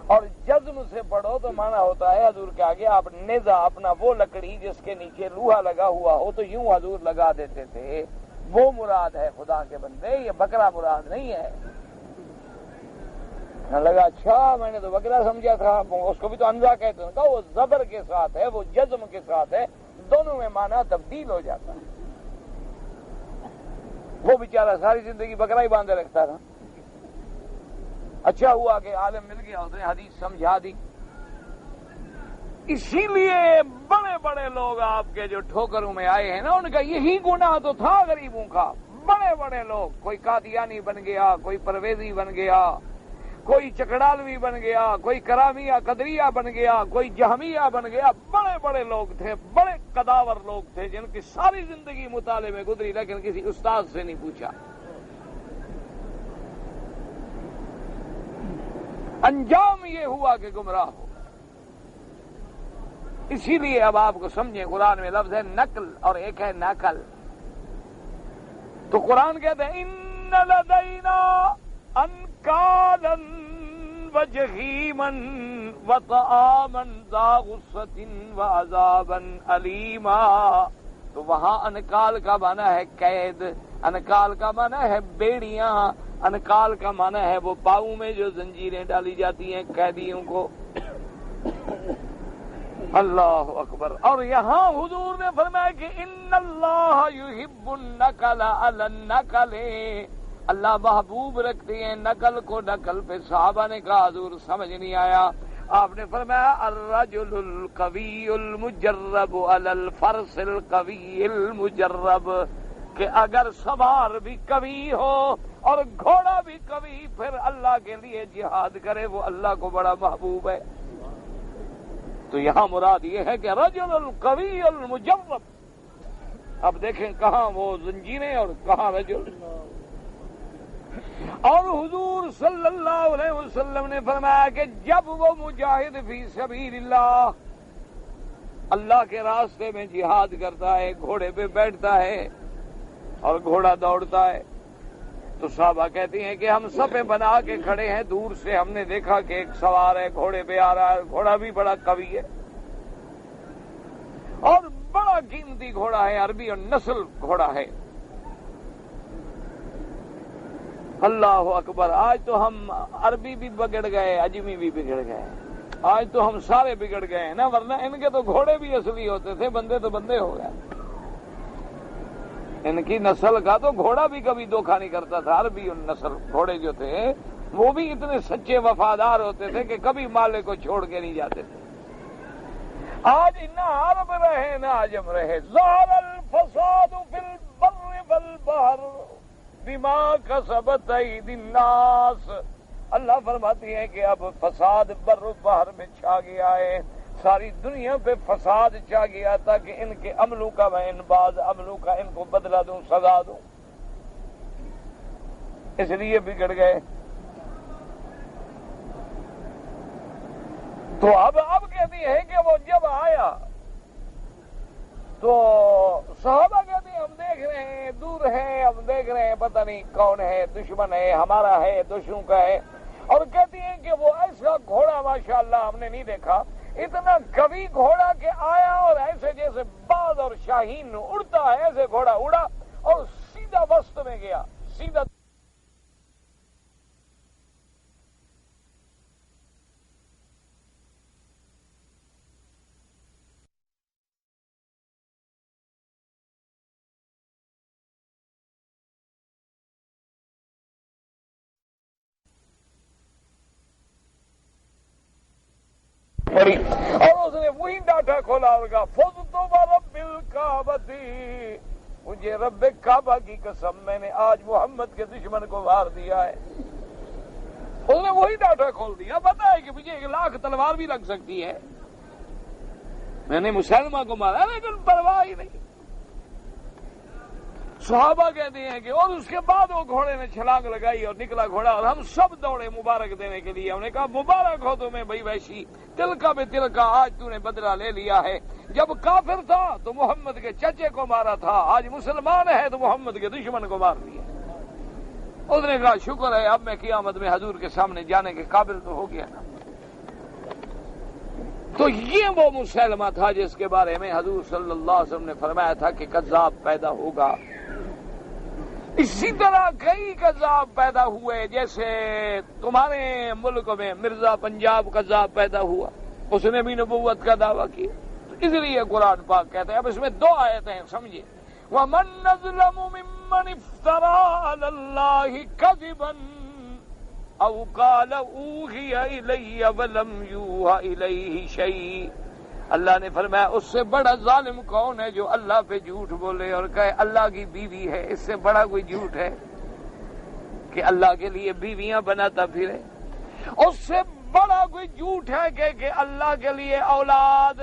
اور جزم سے پڑھو تو معنی ہوتا ہے حضور کے آگے آپ نیزہ اپنا وہ لکڑی جس کے نیچے لوہا لگا ہوا ہو تو یوں حضور لگا دیتے تھے، وہ مراد ہے خدا کے بندے، یہ بکرا مراد نہیں ہے۔ لگا اچھا میں نے تو بکرا سمجھا تھا، اس کو بھی تو انزا کہتے ہیں۔ کہا وہ زبر کے ساتھ ہے، وہ جزم کے ساتھ ہے، دونوں میں معنی تبدیل ہو جاتا ہے۔ وہ بیچارہ ساری زندگی بکرا ہی باندھے رکھتا تھا۔ اچھا ہوا کہ عالم مل گیا، اس نے حدیث سمجھا دی۔ اسی لیے بڑے بڑے لوگ آپ کے جو ٹھوکروں میں آئے ہیں نا، ان کا یہی گناہ تو تھا غریبوں کا۔ بڑے بڑے لوگ، کوئی قادیانی بن گیا، کوئی پرویزی بن گیا، کوئی چکڑالوی بن گیا، کوئی کرامیہ قدریہ بن گیا، کوئی جہمیہ بن گیا، بڑے بڑے لوگ تھے، بڑے قداور لوگ تھے جن کی ساری زندگی مطالعے میں گزری لیکن کسی استاد سے نہیں پوچھا۔ انجام یہ ہوا کہ گمراہ ہو۔ اسی لیے اب آپ کو سمجھیں، قرآن میں لفظ ہے نقل اور ایک ہے نقل۔ تو قرآن کہتے ہیں ان لدینا انکالا وجحیما وطعاما ذا غصۃ وعذابا علیما۔ تو وہاں انکال کا معنی ہے قید، انکال کا معنی ہے بیڑیاں، انکال کا معنی ہے وہ پاؤں میں جو زنجیریں ڈالی جاتی ہیں قیدیوں کو۔ اللہ اکبر۔ اور یہاں حضور نے فرمایا کہ ان اللہ یحب النقل علی النقل، اللہ محبوب رکھتے ہیں نقل کو نقل پہ۔ صحابہ نے کہا حضور سمجھ نہیں آیا۔ آپ نے فرمایا الرجل القوی المجرب علی الفرس القوی المجرب، کہ اگر سوار بھی قوی ہو اور گھوڑا بھی قوی پھر اللہ کے لیے جہاد کرے وہ اللہ کو بڑا محبوب ہے۔ تو یہاں مراد یہ ہے کہ رجل القوی المجرب۔ اب دیکھیں کہاں وہ زنجیریں اور کہاں رجل۔ اور حضور صلی اللہ علیہ وسلم نے فرمایا کہ جب وہ مجاہد فی سبیل اللہ، اللہ کے راستے میں جہاد کرتا ہے، گھوڑے پہ بیٹھتا ہے اور گھوڑا دوڑتا ہے، تو صحابہ کہتی ہیں کہ ہم صفیں بنا کے کھڑے ہیں، دور سے ہم نے دیکھا کہ ایک سوار ہے گھوڑے پہ آ رہا ہے، گھوڑا بھی بڑا قوی ہے اور بڑا قیمتی گھوڑا ہے، عربی اور نسل گھوڑا ہے۔ اللہ اکبر۔ آج تو ہم عربی بھی بگڑ گئے، عجمی بھی بگڑ گئے۔ آج تو ہم سارے بگڑ گئے ہیں نا، ورنہ ان کے تو گھوڑے بھی اصلی ہوتے تھے، بندے تو بندے ہو گئے۔ ان کی نسل کا تو گھوڑا بھی کبھی دھوکہ نہیں کرتا تھا، عربی نسل گھوڑے جو تھے وہ بھی اتنے سچے وفادار ہوتے تھے کہ کبھی مالک کو چھوڑ کے نہیں جاتے تھے۔ آج نہ عرب رہے نہ عجم رہے، ظہر الفساد فی البر والبحر بما کسبت ایدی الناس۔ اللہ فرماتی ہے کہ اب فساد بر و بحر میں چھا گیا ہے، ساری دنیا پہ فساد چھا گیا تھا کہ ان کے عملوں کا میں ان بعض عملوں کا ان کو بدلہ دوں، سزا دوں، اس لیے بگڑ گئے۔ تو اب کہتی ہے کہ وہ جب آیا تو صحابہ کہتے ہیں ہم دیکھ رہے ہیں دور ہے، ہم دیکھ رہے ہیں پتہ نہیں کون ہے، دشمن ہے، ہمارا ہے، دشمن کا ہے، اور کہتی ہیں کہ وہ ایسا گھوڑا ماشاءاللہ ہم نے نہیں دیکھا، اتنا قوی گھوڑا کہ آیا اور ایسے جیسے باز اور شاہین اڑتا ہے ایسے گھوڑا اڑا اور سیدھا وسط میں گیا، سیدھا۔ اور اس نے وہی ڈاٹا کھولا اور کہا فزت برب الکعبۃ، مجھے رب کعبہ کی قسم میں نے آج محمد کے دشمن کو مار دیا ہے۔ اس نے وہی ڈاٹا کھول دیا، پتا ہے کہ مجھے 1,00,000 تلوار بھی لگ سکتی ہے، میں نے مسلمہ کو مارا لیکن پرواہ ہی نہیں۔ صحابہ کہتے ہیں کہ اور اس کے بعد وہ گھوڑے نے چھلانگ لگائی اور نکلا گھوڑا، اور ہم سب دوڑے مبارک دینے کے لیے۔ ہم نے کہا مبارک ہو تمہیں بھائی وحشی، تلکا بے تلکا آج تو نے بدلہ لے لیا ہے، جب کافر تھا تو محمد کے چچے کو مارا تھا، آج مسلمان ہے تو محمد کے دشمن کو مار دیا۔ اس نے کہا شکر ہے اب میں قیامت میں حضور کے سامنے جانے کے قابل تو ہو گیا نا۔ تو یہ وہ مسلمہ تھا جس کے بارے میں حضور صلی اللہ علیہ وسلم نے فرمایا تھا کہ کذاب پیدا ہوگا۔ اسی طرح کئی کذاب پیدا ہوئے، جیسے تمہارے ملک میں مرزا پنجاب کذاب پیدا ہوا، اس نے بھی نبوت کا دعویٰ کیا، اس لیے قرآن پاک کہتے ہیں۔ اب اس میں 2 آیتیں ہیں، سمجھیے، وَمَن أَظْلَمُ مِمَّنِ افْتَرَىٰ عَلَى اللَّهِ كَذِبًا أَوْ قَالَ أُوحِيَ إِلَيَّ وَلَمْ يُوحَ إِلَيْهِ شَيْءٌ۔ اللہ نے فرمایا اس سے بڑا ظالم کون ہے جو اللہ پہ جھوٹ بولے اور کہے اللہ کی بیوی ہے، اس سے بڑا کوئی جھوٹ ہے کہ اللہ کے لیے بیویاں بناتا پھرے؟ اس سے بڑا کوئی جھوٹ ہے کہ اللہ کے لیے اولاد،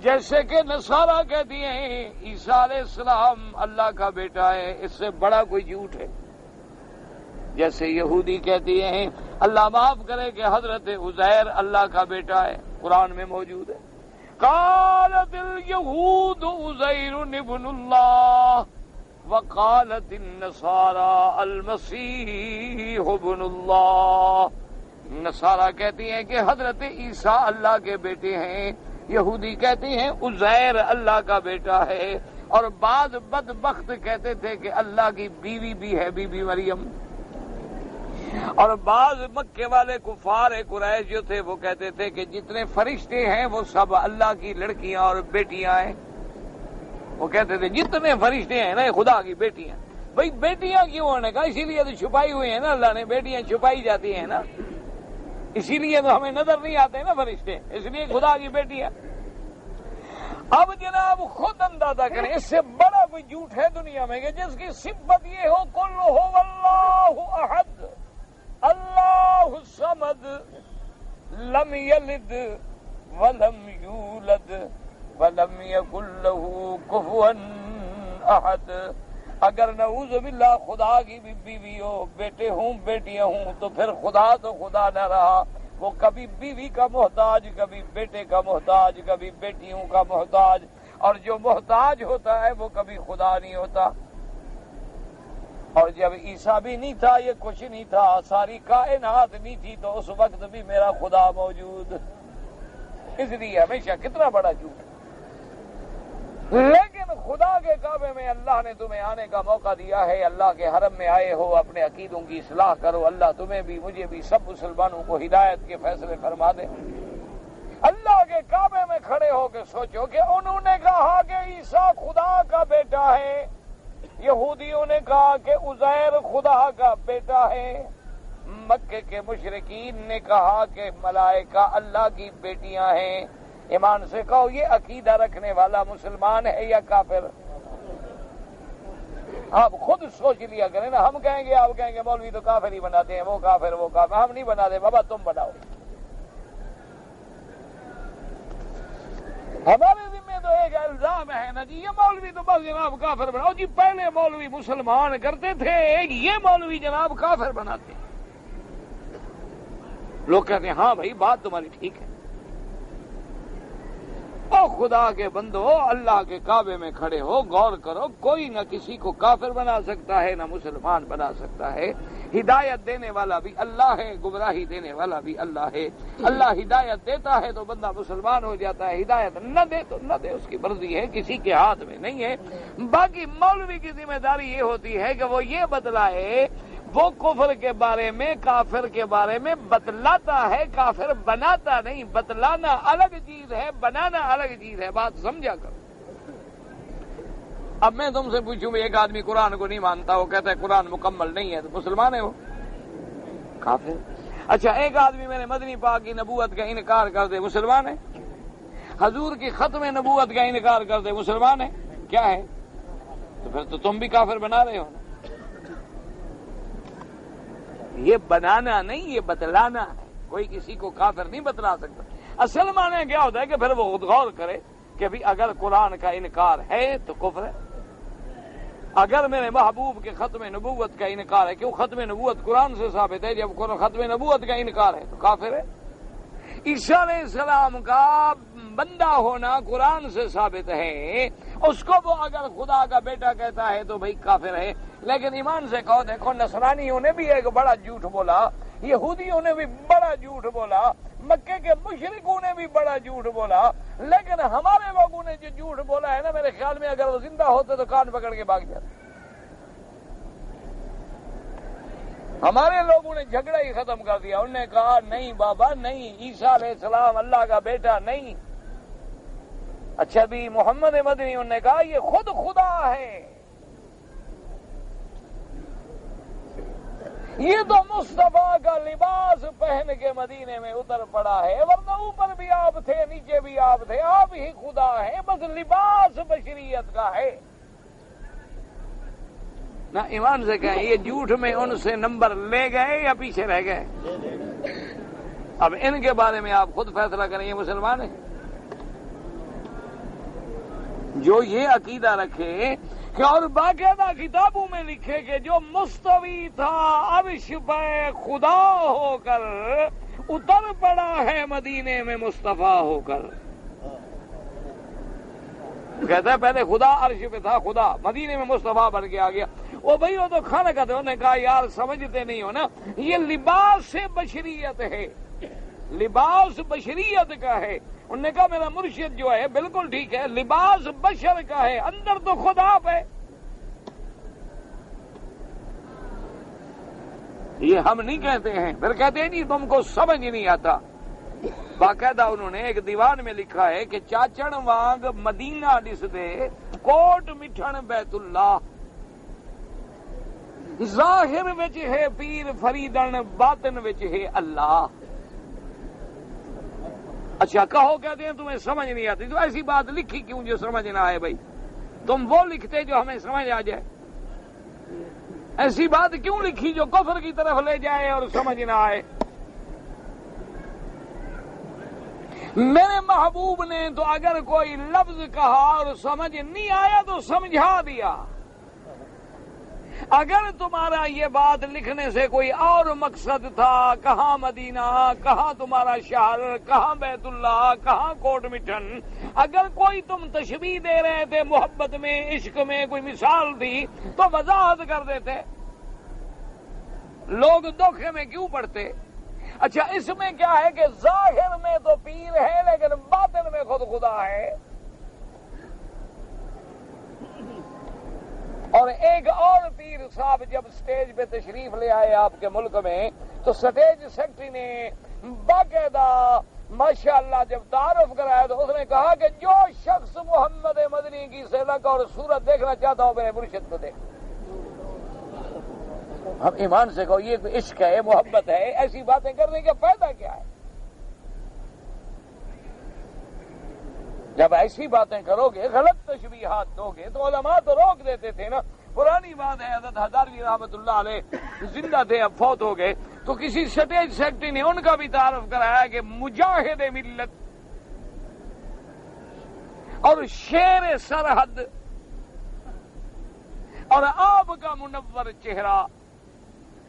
جیسے کہ نصارہ کہتی ہیں عیسیٰ علیہ السلام اللہ کا بیٹا ہے، اس سے بڑا کوئی جھوٹ ہے؟ جیسے یہودی کہتی ہیں اللہ معاف کرے کہ حضرت عزیر اللہ کا بیٹا ہے، قرآن میں موجود ہے، قالت اليہود عزیر ابن اللہ وقالت النصارى المسیح ابن اللہ۔ نصارہ کہتی ہیں کہ حضرت عیسیٰ اللہ کے بیٹے ہیں، یہودی کہتی ہیں عزیر اللہ کا بیٹا ہے، اور بعض بدبخت کہتے تھے کہ اللہ کی بیوی بھی ہے، بی بی مریم۔ اور بعض مکے والے کفار قریش جو تھے وہ کہتے تھے کہ جتنے فرشتے ہیں وہ سب اللہ کی لڑکیاں اور بیٹیاں ہیں۔ وہ کہتے تھے جتنے فرشتے ہیں نا یہ خدا کی بیٹیاں۔ بھئی بیٹیاں کیوں ہونے کا؟ اسی لیے تو چھپائی ہوئی ہیں نا، اللہ نے بیٹیاں چھپائی جاتی ہیں نا، اسی لیے تو ہمیں نظر نہیں آتے نا فرشتے، اس لیے خدا کی بیٹیاں۔ اب جناب خود اندازہ کریں اس سے بڑا کوئی جھوٹ ہے دنیا میں کہ جس کی صفت یہ ہو قل هو اللہ احد اللہ الصمد لم یلد ولم یولد ولم یکن له کفوا احد۔ اگر نعوذ باللہ خدا کی بیوی ہو، بیٹے ہوں، بیٹیاں ہوں، تو پھر خدا تو خدا نہ رہا، وہ کبھی بیوی کا محتاج، کبھی بیٹے کا محتاج، کبھی بیٹیوں کا محتاج، اور جو محتاج ہوتا ہے وہ کبھی خدا نہیں ہوتا۔ اور جب عیسیٰ بھی نہیں تھا، یہ کچھ نہیں تھا، ساری کائنات نہیں تھی، تو اس وقت بھی میرا خدا موجود۔ اس لیے ہمیشہ کتنا بڑا جھوٹ، لیکن خدا کے کعبے میں اللہ نے تمہیں آنے کا موقع دیا ہے، اللہ کے حرم میں آئے ہو، اپنے عقیدوں کی اصلاح کرو، اللہ تمہیں بھی مجھے بھی سب مسلمانوں کو ہدایت کے فیصلے فرما دے۔ اللہ کے کعبے میں کھڑے ہو کے سوچو کہ انہوں نے کہا کہ عیسیٰ خدا کا بیٹا ہے، یہودیوں نے کہا کہ عزیر خدا کا بیٹا ہے، مکے کے مشرکین نے کہا کہ ملائکہ اللہ کی بیٹیاں ہیں۔ ایمان سے کہو یہ عقیدہ رکھنے والا مسلمان ہے یا کافر؟ آپ خود سوچ لیا کریں نا۔ ہم کہیں گے، آپ کہیں گے مولوی تو کافر ہی بناتے ہیں، وہ کافر وہ کافر۔ ہم نہیں بناتے بابا، تم بناؤ۔ ہمارے ذمہ تو ایک الزام ہے نا جی، یہ مولوی تو بس جناب کافر بناؤ جی۔ پہلے مولوی مسلمان کرتے تھے، یہ مولوی جناب کافر بناتے ہیں۔ لوگ کہتے ہیں ہاں بھائی بات تمہاری ٹھیک ہے۔ او خدا کے بندو، اللہ کے کعبے میں کھڑے ہو، غور کرو، کوئی نہ کسی کو کافر بنا سکتا ہے نہ مسلمان بنا سکتا ہے۔ ہدایت دینے والا بھی اللہ ہے، گمراہی دینے والا بھی اللہ ہے۔ اللہ ہدایت دیتا ہے تو بندہ مسلمان ہو جاتا ہے، ہدایت نہ دے تو نہ دے، اس کی مرضی ہے، کسی کے ہاتھ میں نہیں ہے۔ باقی مولوی کی ذمہ داری یہ ہوتی ہے کہ وہ یہ بتلائے، وہ کفر کے بارے میں، کافر کے بارے میں بتلاتا ہے، کافر بناتا نہیں۔ بتلانا الگ چیز ہے، بنانا الگ چیز ہے، بات سمجھا کرو۔ اب میں تم سے پوچھوں، ایک آدمی قرآن کو نہیں مانتا، وہ کہتا ہے قرآن مکمل نہیں ہے، تو مسلمان ہے وہ؟ کافر۔ اچھا، ایک آدمی میرے مدنی پاک کی نبوت کا انکار کر دے، مسلمان ہے؟ حضور کی ختم نبوت کا انکار کر دے، مسلمان ہے؟ کیا ہے؟ تو پھر تو تم بھی کافر بنا رہے ہو نا۔ یہ بنانا نہیں، یہ بتلانا ہے۔ کوئی کسی کو کافر نہیں بتلا سکتا۔ اصل معنی کیا ہوتا ہے کہ پھر وہ غور کرے کہ بھی اگر قرآن کا انکار ہے تو کفر ہے، اگر میرے محبوب کے ختم نبوت کا انکار ہے، کیوں ختم نبوت قرآن سے ثابت ہے، جب ختم نبوت کا انکار ہے تو کافر ہے۔ عیسیٰ علیہ السلام کا بندہ ہونا قرآن سے ثابت ہے، اس کو وہ اگر خدا کا بیٹا کہتا ہے تو بھائی کافر ہے۔ لیکن ایمان سے کہو، دیکھو نصرانیوں نے بھی ایک بڑا جھوٹ بولا، یہودیوں نے بھی بڑا جھوٹ بولا، مکے کے مشرکوں نے بھی بڑا جھوٹ بولا، لیکن ہمارے لوگوں نے جو جھوٹ بولا ہے نا، میرے خیال میں اگر وہ زندہ ہوتے تو کان پکڑ کے بھاگ جاتے۔ ہمارے لوگوں نے جھگڑا ہی ختم کر دیا، انہوں نے کہا نہیں بابا نہیں، عیسیٰ علیہ السلام اللہ کا بیٹا نہیں۔ اچھا بھی محمد مدنی انہوں نے کہا یہ خود خدا ہے، یہ تو مصطفیٰ کا لباس پہن کے مدینے میں اتر پڑا ہے، ورنہ اوپر بھی آپ تھے نیچے بھی آپ تھے، آپ ہی خدا ہیں، بس لباس بشریت کا ہے نہ۔ ایمان سے کہیں یہ جھوٹ میں ان سے نمبر لے گئے یا پیچھے رہ گئے؟ اب ان کے بارے میں آپ خود فیصلہ کریں، یہ مسلمان ہیں؟ جو یہ عقیدہ رکھے کہ اور باقاعدہ کتابوں میں لکھے کہ جو مستوی تھا عرش پہ خدا ہو کر اتر پڑا ہے مدینے میں مصطفیٰ ہو کر۔ کہتا ہے پہلے خدا عرش پہ تھا، خدا مدینے میں مصطفیٰ بن کے آ گیا۔ وہ بھائی وہ تو کھانا کھاتے، انہوں نے کہا یار سمجھتے نہیں ہو نا، یہ لباس سے بشریت ہے، لباس بشریت کا ہے۔ انہوں نے کہا میرا مرشد جو ہے بالکل ٹھیک ہے، لباس بشر کا ہے، اندر تو خدا ہے۔ یہ ہم نہیں کہتے ہیں، پھر کہتے ہیں جی تم کو سمجھ نہیں آتا۔ باقاعدہ انہوں نے ایک دیوان میں لکھا ہے کہ چاچڑ وانگ مدینہ ڈس دے کوٹ مٹھن بیت اللہ، ظاہر وچ ہے پیر فریدن باطن وچ ہے اللہ۔ اچھا کہو کہتے ہیں تمہیں سمجھ نہیں آتی، تو ایسی بات لکھی کیوں جو سمجھ نہ آئے؟ بھائی تم وہ لکھتے جو ہمیں سمجھ آ جائے، ایسی بات کیوں لکھی جو کفر کی طرف لے جائے اور سمجھ نہ آئے؟ میرے محبوب نے تو اگر کوئی لفظ کہا اور سمجھ نہیں آیا تو سمجھا دیا۔ اگر تمہارا یہ بات لکھنے سے کوئی اور مقصد تھا، کہاں مدینہ، کہاں تمہارا شہر، کہاں بیت اللہ، کہاں کوٹ مٹھن، اگر کوئی تم تشبیہ دے رہے تھے محبت میں، عشق میں، کوئی مثال تھی تو وضاحت کر دیتے، لوگ دھوکے میں کیوں پڑتے؟ اچھا اس میں کیا ہے کہ ظاہر میں تو پیر ہے لیکن باطن میں خود خدا ہے۔ اور ایک اور پیر صاحب جب سٹیج پہ تشریف لے آئے آپ کے ملک میں تو سٹیج سیکٹری نے باقاعدہ ماشاءاللہ جب تعارف کرایا تو اس نے کہا کہ جو شخص محمد مدنی کی سلک اور صورت دیکھنا چاہتا ہو میرے مرشد کو دیکھ. ہم ایمان سے کہو یہ عشق ہے، محبت ہے، ایسی باتیں کرنے کا فائدہ کیا ہے؟ جب ایسی باتیں کرو گے، غلط تشبیہات دو گے تو علماء تو روک دیتے تھے نا. پرانی بات ہے، حضرت ہزاروی رحمۃ اللہ علیہ زندہ تھے، اب فوت ہو گئے، تو کسی سٹیج سیکٹری نے ان کا بھی تعارف کرایا کہ مجاہد ملت اور شیر سرحد اور آپ کا منور چہرہ.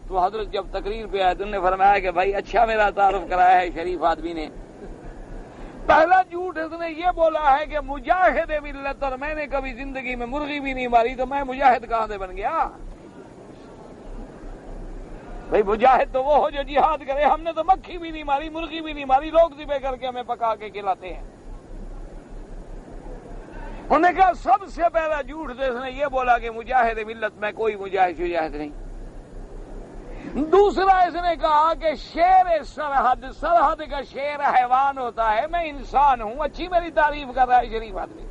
تو حضرت جب تقریر پہ آئے تو انہوں نے فرمایا کہ بھائی اچھا میرا تعارف کرایا ہے شریف آدمی نے. پہلا جھوٹ اس نے یہ بولا ہے کہ مجاہد ملت، اور میں نے کبھی زندگی میں مرغی بھی نہیں ماری، تو میں مجاہد کہاں سے بن گیا؟ بھائی مجاہد تو وہ ہو جو جہاد کرے، ہم نے تو مکھی بھی نہیں ماری، مرغی بھی نہیں ماری، لوگ ذبح کر کے ہمیں پکا کے کھلاتے ہیں. انہوں نے کہا سب سے پہلا جھوٹ تو اس نے یہ بولا کہ مجاہد ملت، میں کوئی مجاہد نہیں. دوسرا اس نے کہا کہ شیر سرحد، سرحد کا شیر حیوان ہوتا ہے، میں انسان ہوں. اچھی میری تعریف کر رہا ہے شریف آدمی.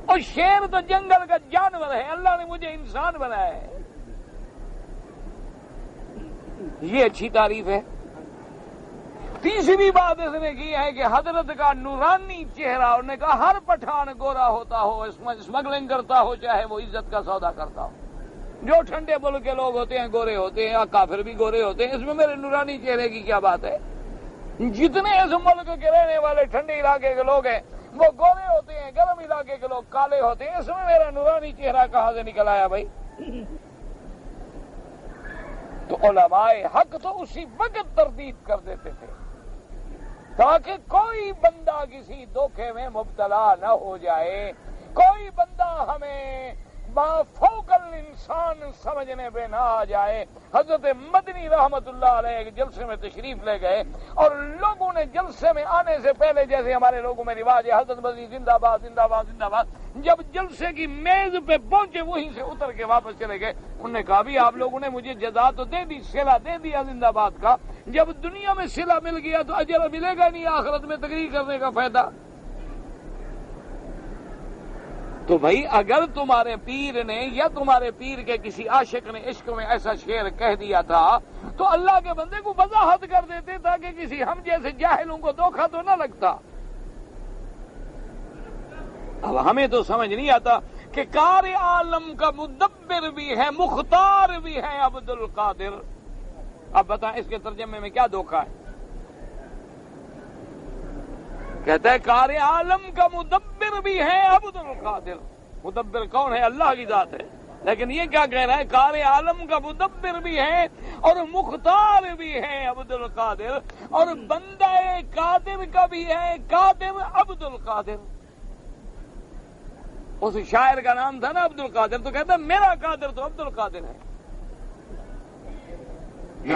اور شیر تو جنگل کا جانور ہے، اللہ نے مجھے انسان بنایا ہے. یہ اچھی تعریف ہے. تیسری بات اس نے کی ہے کہ حضرت کا نورانی چہرہ، انہوں نے کہا ہر پٹھان گورا ہوتا ہو، اسمگلنگ کرتا ہو، چاہے وہ عزت کا سودا کرتا ہو. جو ٹھنڈے ملک کے لوگ ہوتے ہیں گورے ہوتے ہیں، یا کافر بھی گورے ہوتے ہیں، اس میں میرے نورانی چہرے کی کیا بات ہے؟ جتنے اس ملک کے رہنے والے ٹھنڈے علاقے کے لوگ ہیں وہ گورے ہوتے ہیں، گرم علاقے کے لوگ کالے ہوتے ہیں، اس میں میرا نورانی چہرہ کہاں سے نکل آیا بھائی؟ تو علماء حق تو اسی وقت تردید کر دیتے تھے تاکہ کوئی بندہ کسی دھوکے میں مبتلا نہ ہو جائے، کوئی بندہ ہمیں فوق الانسان سمجھنے پہ نہ آ جائے. حضرت مدنی رحمت اللہ علیہ ایک جلسے میں تشریف لے گئے اور لوگوں نے جلسے میں آنے سے پہلے، جیسے ہمارے لوگوں میں رواج ہے حضرت مدنی زندہ باد زندہ باد زندہ باد، جب جلسے کی میز پہ پہنچے وہیں سے اتر کے واپس چلے گئے. انہوں نے کہا بھی آپ لوگوں نے مجھے جزا تو دے دی، صلہ دے دیا زندہ باد کا، جب دنیا میں صلہ مل گیا تو اجر ملے گا نہیں، آخرت میں تقریر کرنے کا فائدہ. تو بھائی اگر تمہارے پیر نے یا تمہارے پیر کے کسی عاشق نے عشق میں ایسا شعر کہہ دیا تھا تو اللہ کے بندے کو وضاحت کر دیتے تاکہ کسی ہم جیسے جاہلوں کو دھوکہ تو نہ لگتا. اب ہمیں تو سمجھ نہیں آتا کہ کار عالم کا مدبر بھی ہے، مختار بھی ہے عبد القادر. اب بتائیں اس کے ترجمے میں کیا دھوکہ ہے؟ کہتا ہے کار عالم کا مدبر بھی ہے عبد القادر. مدبر کون ہے؟ اللہ کی ذات ہے. لیکن یہ کیا کہہ رہا ہے؟ کار عالم کا مدبر بھی ہے اور مختار بھی ہے عبد القادر، اور بندہ قادر کا بھی ہے قادر عبد القادر. اس شاعر کا نام تھا نا عبد القادر، تو کہتا ہے میرا قادر تو عبد القادر ہے.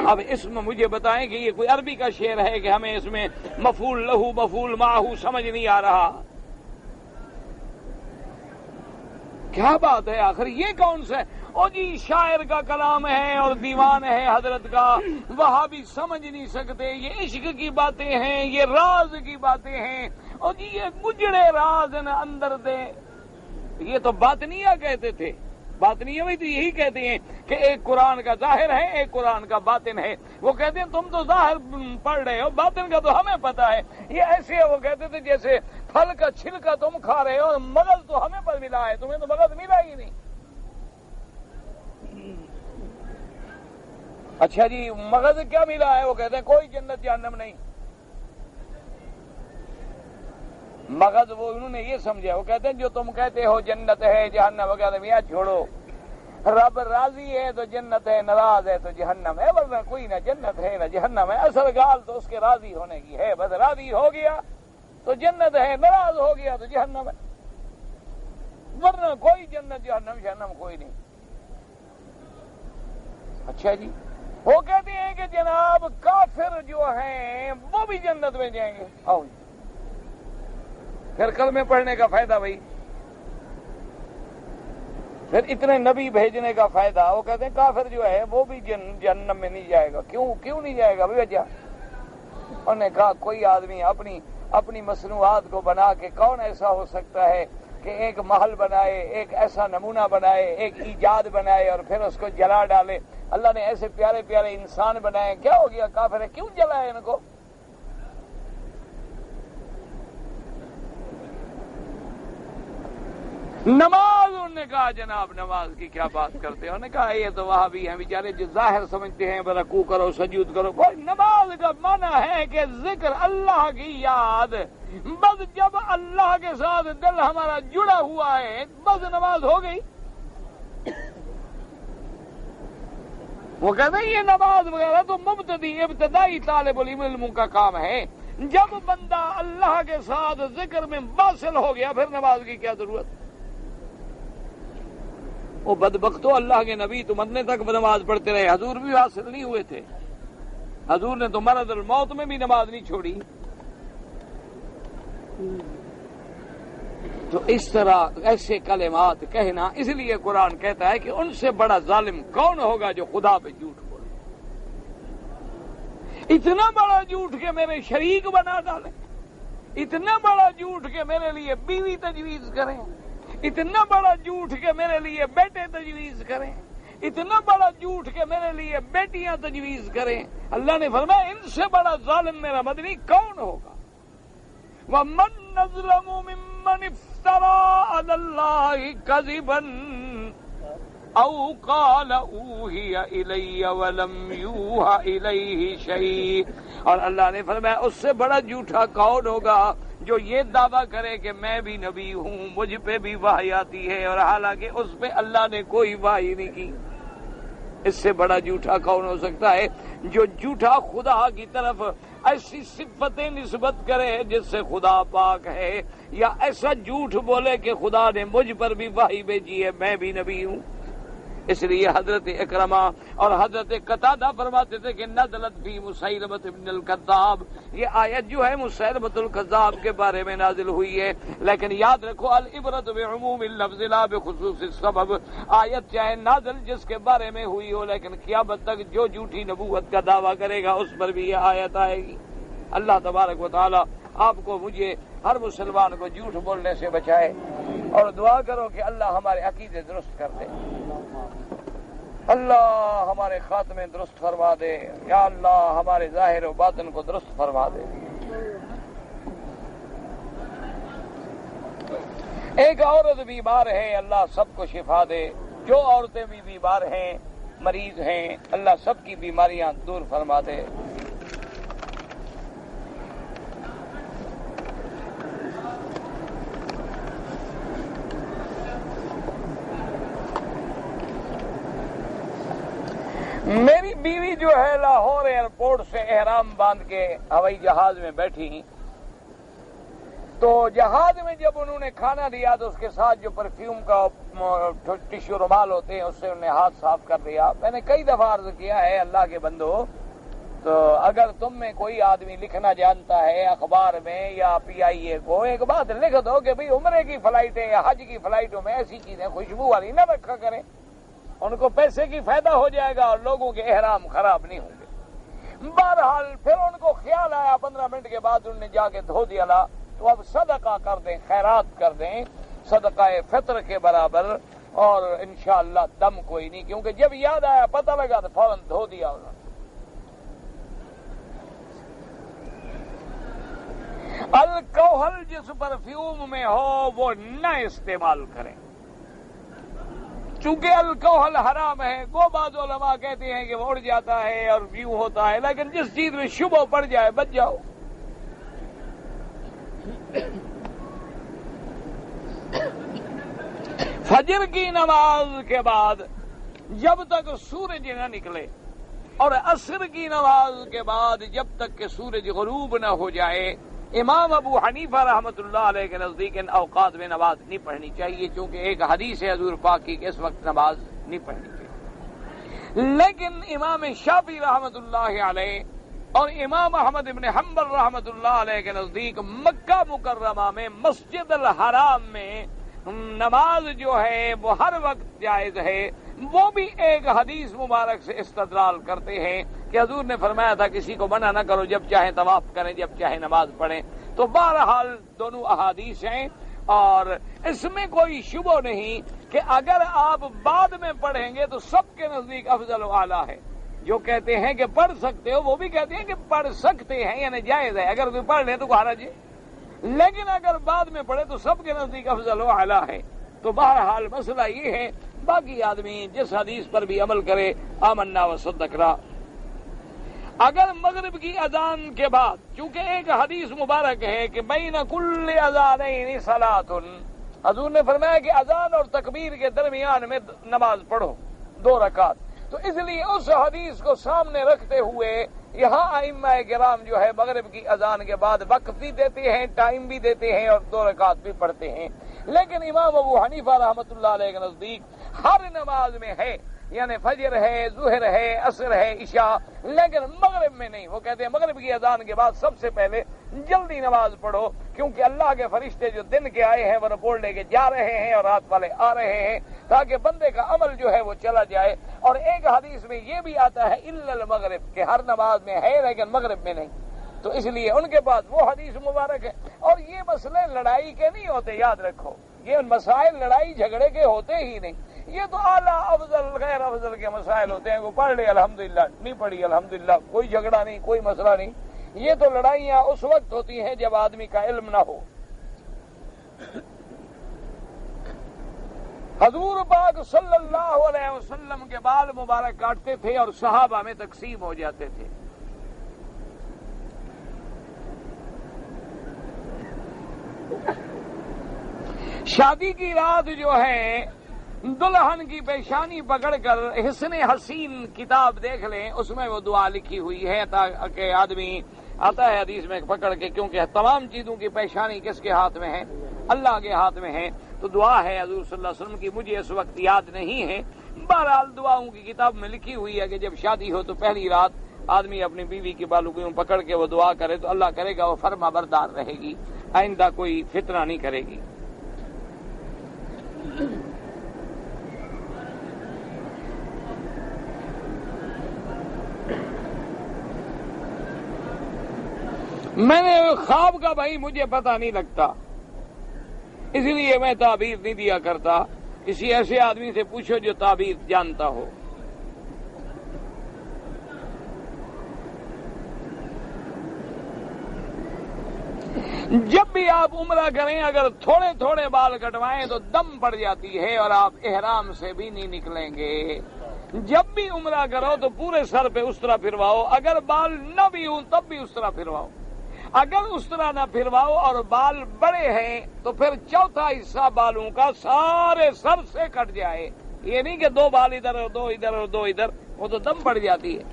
اب اس میں مجھے بتائیں کہ یہ کوئی عربی کا شعر ہے کہ ہمیں اس میں مفعول لہو مفعول معہو سمجھ نہیں آ رہا؟ کیا بات ہے آخر؟ یہ کون سا ہے؟ او جی شاعر کا کلام ہے اور دیوان ہے حضرت کا، وہاں بھی سمجھ نہیں سکتے. یہ عشق کی باتیں ہیں، یہ راز کی باتیں ہیں. او جی یہ گجڑے راز نہ اندر دے. یہ تو باطنیہ کہتے تھے. باطنیہ میں تو یہی کہتے ہیں کہ ایک قرآن کا ظاہر ہے ایک قرآن کا باطن ہے. وہ کہتے ہیں تم تو ظاہر پڑھ رہے ہو، باطن کا تو ہمیں پتا ہے. یہ ایسے ہے، وہ کہتے تھے جیسے پھل کا چھلکا تم کھا رہے ہو اور مغز تو ہمیں پر ملا ہے، تمہیں تو مغز ملا ہی نہیں. اچھا جی مغز کیا ملا ہے؟ وہ کہتے ہیں کوئی جنت جہنم نہیں. مغز وہ انہوں نے یہ سمجھا، وہ کہتے ہیں جو تم کہتے ہو جنت ہے جہنم وغیرہ میاں چھوڑو، رب راضی ہے تو جنت ہے، ناراض ہے تو جہنم ہے، ورنہ کوئی نہ جنت ہے نہ جہنم ہے. اصل گال تو اس کے راضی ہونے کی ہے، بس راضی ہو گیا تو جنت ہے، ناراض ہو گیا تو جہنم ہے، ورنہ کوئی جنت جہنم کوئی نہیں. اچھا جی وہ کہتے ہیں کہ جناب کافر جو ہیں وہ بھی جنت میں جائیں گے. آؤ جی پھر کلمے پڑھنے کا فائدہ بھائی. پھر اتنے نبی بھیجنے کا فائدہ؟ وہ کہتے ہیں کافر جو ہے وہ بھی جہنم میں نہیں جائے گا. کیوں نہیں جائے گا؟ وجہ انہوں نے کہا کوئی آدمی اپنی مصنوعات کو بنا کے، کون ایسا ہو سکتا ہے کہ ایک محل بنائے، ایک ایسا نمونہ بنائے، ایک ایجاد بنائے اور پھر اس کو جلا ڈالے؟ اللہ نے ایسے پیارے پیارے انسان بنائے، کیا ہو گیا کافر ہے، کیوں جلائے ان کو؟ نماز، انہوں نے کہا جناب نماز کی کیا بات کرتے ہیں؟ انہوں نے کہا یہ تو وہاں بھی ہیں بیچارے جو ظاہر سمجھتے ہیں رکوع کرو سجود کرو. نماز کا معنی ہے کہ ذکر، اللہ کی یاد. بس جب اللہ کے ساتھ دل ہمارا جڑا ہوا ہے بس نماز ہو گئی. وہ کہتے ہیں یہ نماز وغیرہ تو ابتدائی طالب العلم کا کام ہے. جب بندہ اللہ کے ساتھ ذکر میں واصل ہو گیا پھر نماز کی کیا ضرورت؟ وہ بدبختو، اللہ کے نبی تو مرنے تک نماز پڑھتے رہے، حضور بھی واصل نہیں ہوئے تھے. حضور نے تو مرض الموت میں بھی نماز نہیں چھوڑی. تو اس طرح ایسے کلمات کہنا، اس لیے قرآن کہتا ہے کہ ان سے بڑا ظالم کون ہوگا جو خدا پہ جھوٹ بولے. اتنا بڑا جھوٹ کہ میرے شریک بنا ڈالیں، اتنا بڑا جھوٹ کہ میرے لیے بیوی تجویز کریں، اتنا بڑا جھوٹ کہ میرے لیے بیٹے تجویز کریں، اتنا بڑا جھوٹ کہ میرے لیے بیٹیاں تجویز کریں. اللہ نے فرمایا ان سے بڑا ظالم میرا مدنی کون ہوگا؟ وَمَن أَظْلَمُ مِمَّنِ افْتَرَىٰ عَلَى اللَّهِ كَذِبًا أَوْ قَالَ أُوحِيَ إِلَيَّ وَلَمْ يُوحَ إِلَيْهِ شَيْءٌ. اور اللہ نے فرمایا اس سے بڑا جھوٹا کون ہوگا جو یہ دعویٰ کرے کہ میں بھی نبی ہوں، مجھ پہ بھی وحی آتی ہے، اور حالانکہ اس پہ اللہ نے کوئی وحی نہیں کی. اس سے بڑا جھوٹا کون ہو سکتا ہے جو جھوٹا خدا کی طرف ایسی صفتیں نسبت کرے جس سے خدا پاک ہے، یا ایسا جھوٹ بولے کہ خدا نے مجھ پر بھی وحی بھیجی ہے، میں بھی نبی ہوں. اس لیے حضرت اکرمہ اور حضرت قتادہ فرماتے تھے کہ نزلت فی مسیلمۃ ابن الکذاب، یہ آیت جو ہے مسیلمۃ الکذاب کے بارے میں نازل ہوئی ہے. لیکن یاد رکھو العبرۃ بعموم اللفظ لا بخصوص السبب. آیت چاہے نازل جس کے بارے میں ہوئی ہو، لیکن قیامت تک جو جھوٹی نبوت کا دعویٰ کرے گا اس پر بھی یہ آیت آئے گی. اللہ تبارک و تعالی آپ کو، مجھے، ہر مسلمان کو جھوٹ بولنے سے بچائے، اور دعا کرو کہ اللہ ہمارے عقیدے درست کر دے، اللہ ہمارے خاتمے درست فرما دے، یا اللہ ہمارے ظاہر و باطن کو درست فرما دے. ایک عورت بیمار ہے، اللہ سب کو شفا دے. جو عورتیں بھی بیمار ہیں، مریض ہیں، اللہ سب کی بیماریاں دور فرما دے. میری بیوی جو ہے لاہور ایئرپورٹ سے احرام باندھ کے ہوائی جہاز میں بیٹھی، تو جہاز میں جب انہوں نے کھانا دیا تو اس کے ساتھ جو پرفیوم کا ٹشو رومال ہوتے ہیں اس سے انہوں نے ہاتھ صاف کر دیا. میں نے کئی دفعہ عرض کیا ہے اللہ کے بندو، تو اگر تم میں کوئی آدمی لکھنا جانتا ہے اخبار میں یا PIA کو، ایک بات لکھ دو کہ بھئی عمرے کی فلائٹیں یا حج کی فلائٹوں میں ایسی چیزیں خوشبو والی نہ رکھا کریں، ان کو پیسے کی فائدہ ہو جائے گا اور لوگوں کے احرام خراب نہیں ہوں گے. بہرحال پھر ان کو خیال آیا، 15 منٹ کے بعد انہوں نے جا کے دھو دیا. تو اب صدقہ کر دیں، خیرات کر دیں، صدقہ فطر کے برابر، اور انشاءاللہ دم کوئی نہیں، کیونکہ جب یاد آیا پتہ لگا تو فوراً دھو دیا انہوں نے. الکوہل جس پرفیوم میں ہو وہ نہ استعمال کریں، چونکہ الکوہل حرام ہے. وہ بعض علماء کہتے ہیں کہ وہ اڑ جاتا ہے اور ویو ہوتا ہے، لیکن جس چیز میں شبہ پڑ جائے بچ جاؤ. فجر کی نماز کے بعد جب تک سورج نہ نکلے، اور عصر کی نماز کے بعد جب تک کہ سورج غروب نہ ہو جائے، امام ابو حنیفہ رحمۃ اللہ علیہ کے نزدیک ان اوقات میں نماز نہیں پڑھنی چاہیے، چونکہ ایک حدیث ہے حضور پاک کی کہ اس وقت نماز نہیں پڑھنی چاہیے. لیکن امام شافعی رحمۃ اللہ علیہ اور امام احمد ابن حنبل رحمۃ اللہ علیہ کے نزدیک مکہ مکرمہ میں مسجد الحرام میں نماز جو ہے وہ ہر وقت جائز ہے، وہ بھی ایک حدیث مبارک سے استدلال کرتے ہیں کہ حضور نے فرمایا تھا کسی کو منع نہ کرو، جب چاہے طواف کریں، جب چاہے نماز پڑھیں۔ تو بہرحال دونوں احادیث ہیں، اور اس میں کوئی شبہ نہیں کہ اگر آپ بعد میں پڑھیں گے تو سب کے نزدیک افضل و اعلیٰ ہے۔ جو کہتے ہیں کہ پڑھ سکتے ہو وہ بھی کہتے ہیں کہ پڑھ سکتے ہیں، یعنی جائز ہے، اگر کوئی پڑھ لے تو حرج ہے، لیکن اگر بعد میں پڑھے تو سب کے نزدیک افضل و اعلیٰ ہے۔ تو بہرحال مسئلہ یہ ہے، باقی آدمی جس حدیث پر بھی عمل کرے، آمنا و صدقنا۔ اگر مغرب کی اذان کے بعد، چونکہ ایک حدیث مبارک ہے کہ بین کل اذانین صلاۃ، حضور نے فرمایا کہ اذان اور تکبیر کے درمیان میں نماز پڑھو 2 رکعت، تو اس لیے اس حدیث کو سامنے رکھتے ہوئے یہاں ائمہ کرام جو ہے مغرب کی اذان کے بعد وقت بھی دیتے ہیں، ٹائم بھی دیتے ہیں، اور 2 رکعت بھی پڑھتے ہیں۔ لیکن امام ابو حنیفہ رحمۃ اللہ علیہ کے نزدیک ہر نماز میں ہے، یعنی فجر ہے، ظہر ہے، عصر ہے، عشاء، لیکن مغرب میں نہیں۔ وہ کہتے ہیں مغرب کی اذان کے بعد سب سے پہلے جلدی نماز پڑھو، کیونکہ اللہ کے فرشتے جو دن کے آئے ہیں وہ رپورٹ لے کے جا رہے ہیں اور رات والے آ رہے ہیں، تاکہ بندے کا عمل جو ہے وہ چلا جائے۔ اور ایک حدیث میں یہ بھی آتا ہے الا المغرب، کہ ہر نماز میں ہے لیکن مغرب میں نہیں، تو اس لیے ان کے پاس وہ حدیث مبارک ہے۔ اور یہ مسئلے لڑائی کے نہیں ہوتے، یاد رکھو، یہ مسائل لڑائی جھگڑے کے ہوتے ہی نہیں، یہ تو اعلیٰ افضل غیر افضل کے مسائل ہوتے ہیں۔ وہ پڑھ لے الحمدللہ، نہیں پڑھی الحمدللہ، کوئی جھگڑا نہیں، کوئی مسئلہ نہیں۔ یہ تو لڑائیاں اس وقت ہوتی ہیں جب آدمی کا علم نہ ہو۔ حضور پاک صلی اللہ علیہ وسلم کے بال مبارک کاٹتے تھے اور صحابہ میں تقسیم ہو جاتے تھے۔ شادی کی رات جو ہے دلہن کی پیشانی پکڑ کر حسن حسین کتاب دیکھ لیں، اس میں وہ دعا لکھی ہوئی ہے، تاکہ آدمی آتا ہے حدیث میں پکڑ کے، کیونکہ تمام چیزوں کی پیشانی کس کے ہاتھ میں ہے؟ اللہ کے ہاتھ میں ہے۔ تو دعا ہے حضور صلی اللہ علیہ وسلم کی، مجھے اس وقت یاد نہیں ہے، بہرحال دعاؤں کی کتاب میں لکھی ہوئی ہے کہ جب شادی ہو تو پہلی رات آدمی اپنی بیوی کی بالوں کو پکڑ کے وہ دعا کرے تو اللہ کرے گا وہ فرما بردار رہے گی، آئندہ کوئی فتنہ نہیں کرے گی۔ میں نے خواب کا بھائی مجھے پتہ نہیں لگتا، اس لیے میں تعبیر نہیں دیا کرتا، کسی ایسے آدمی سے پوچھو جو تعبیر جانتا ہو۔ جب بھی آپ عمرہ کریں اگر تھوڑے تھوڑے بال کٹوائیں تو دم پڑ جاتی ہے اور آپ احرام سے بھی نہیں نکلیں گے۔ جب بھی عمرہ کرو تو پورے سر پہ اس طرح پھرواؤ، اگر بال نہ بھی ہوں تب بھی اس طرح پھرواؤ، اگر اس طرح نہ پھرواؤ اور بال بڑے ہیں تو پھر چوتھا حصہ بالوں کا سارے سر سے کٹ جائے، یہ نہیں کہ 2 بال ادھر اور 2 ادھر اور 2 ادھر، وہ تو دم پڑ جاتی ہے۔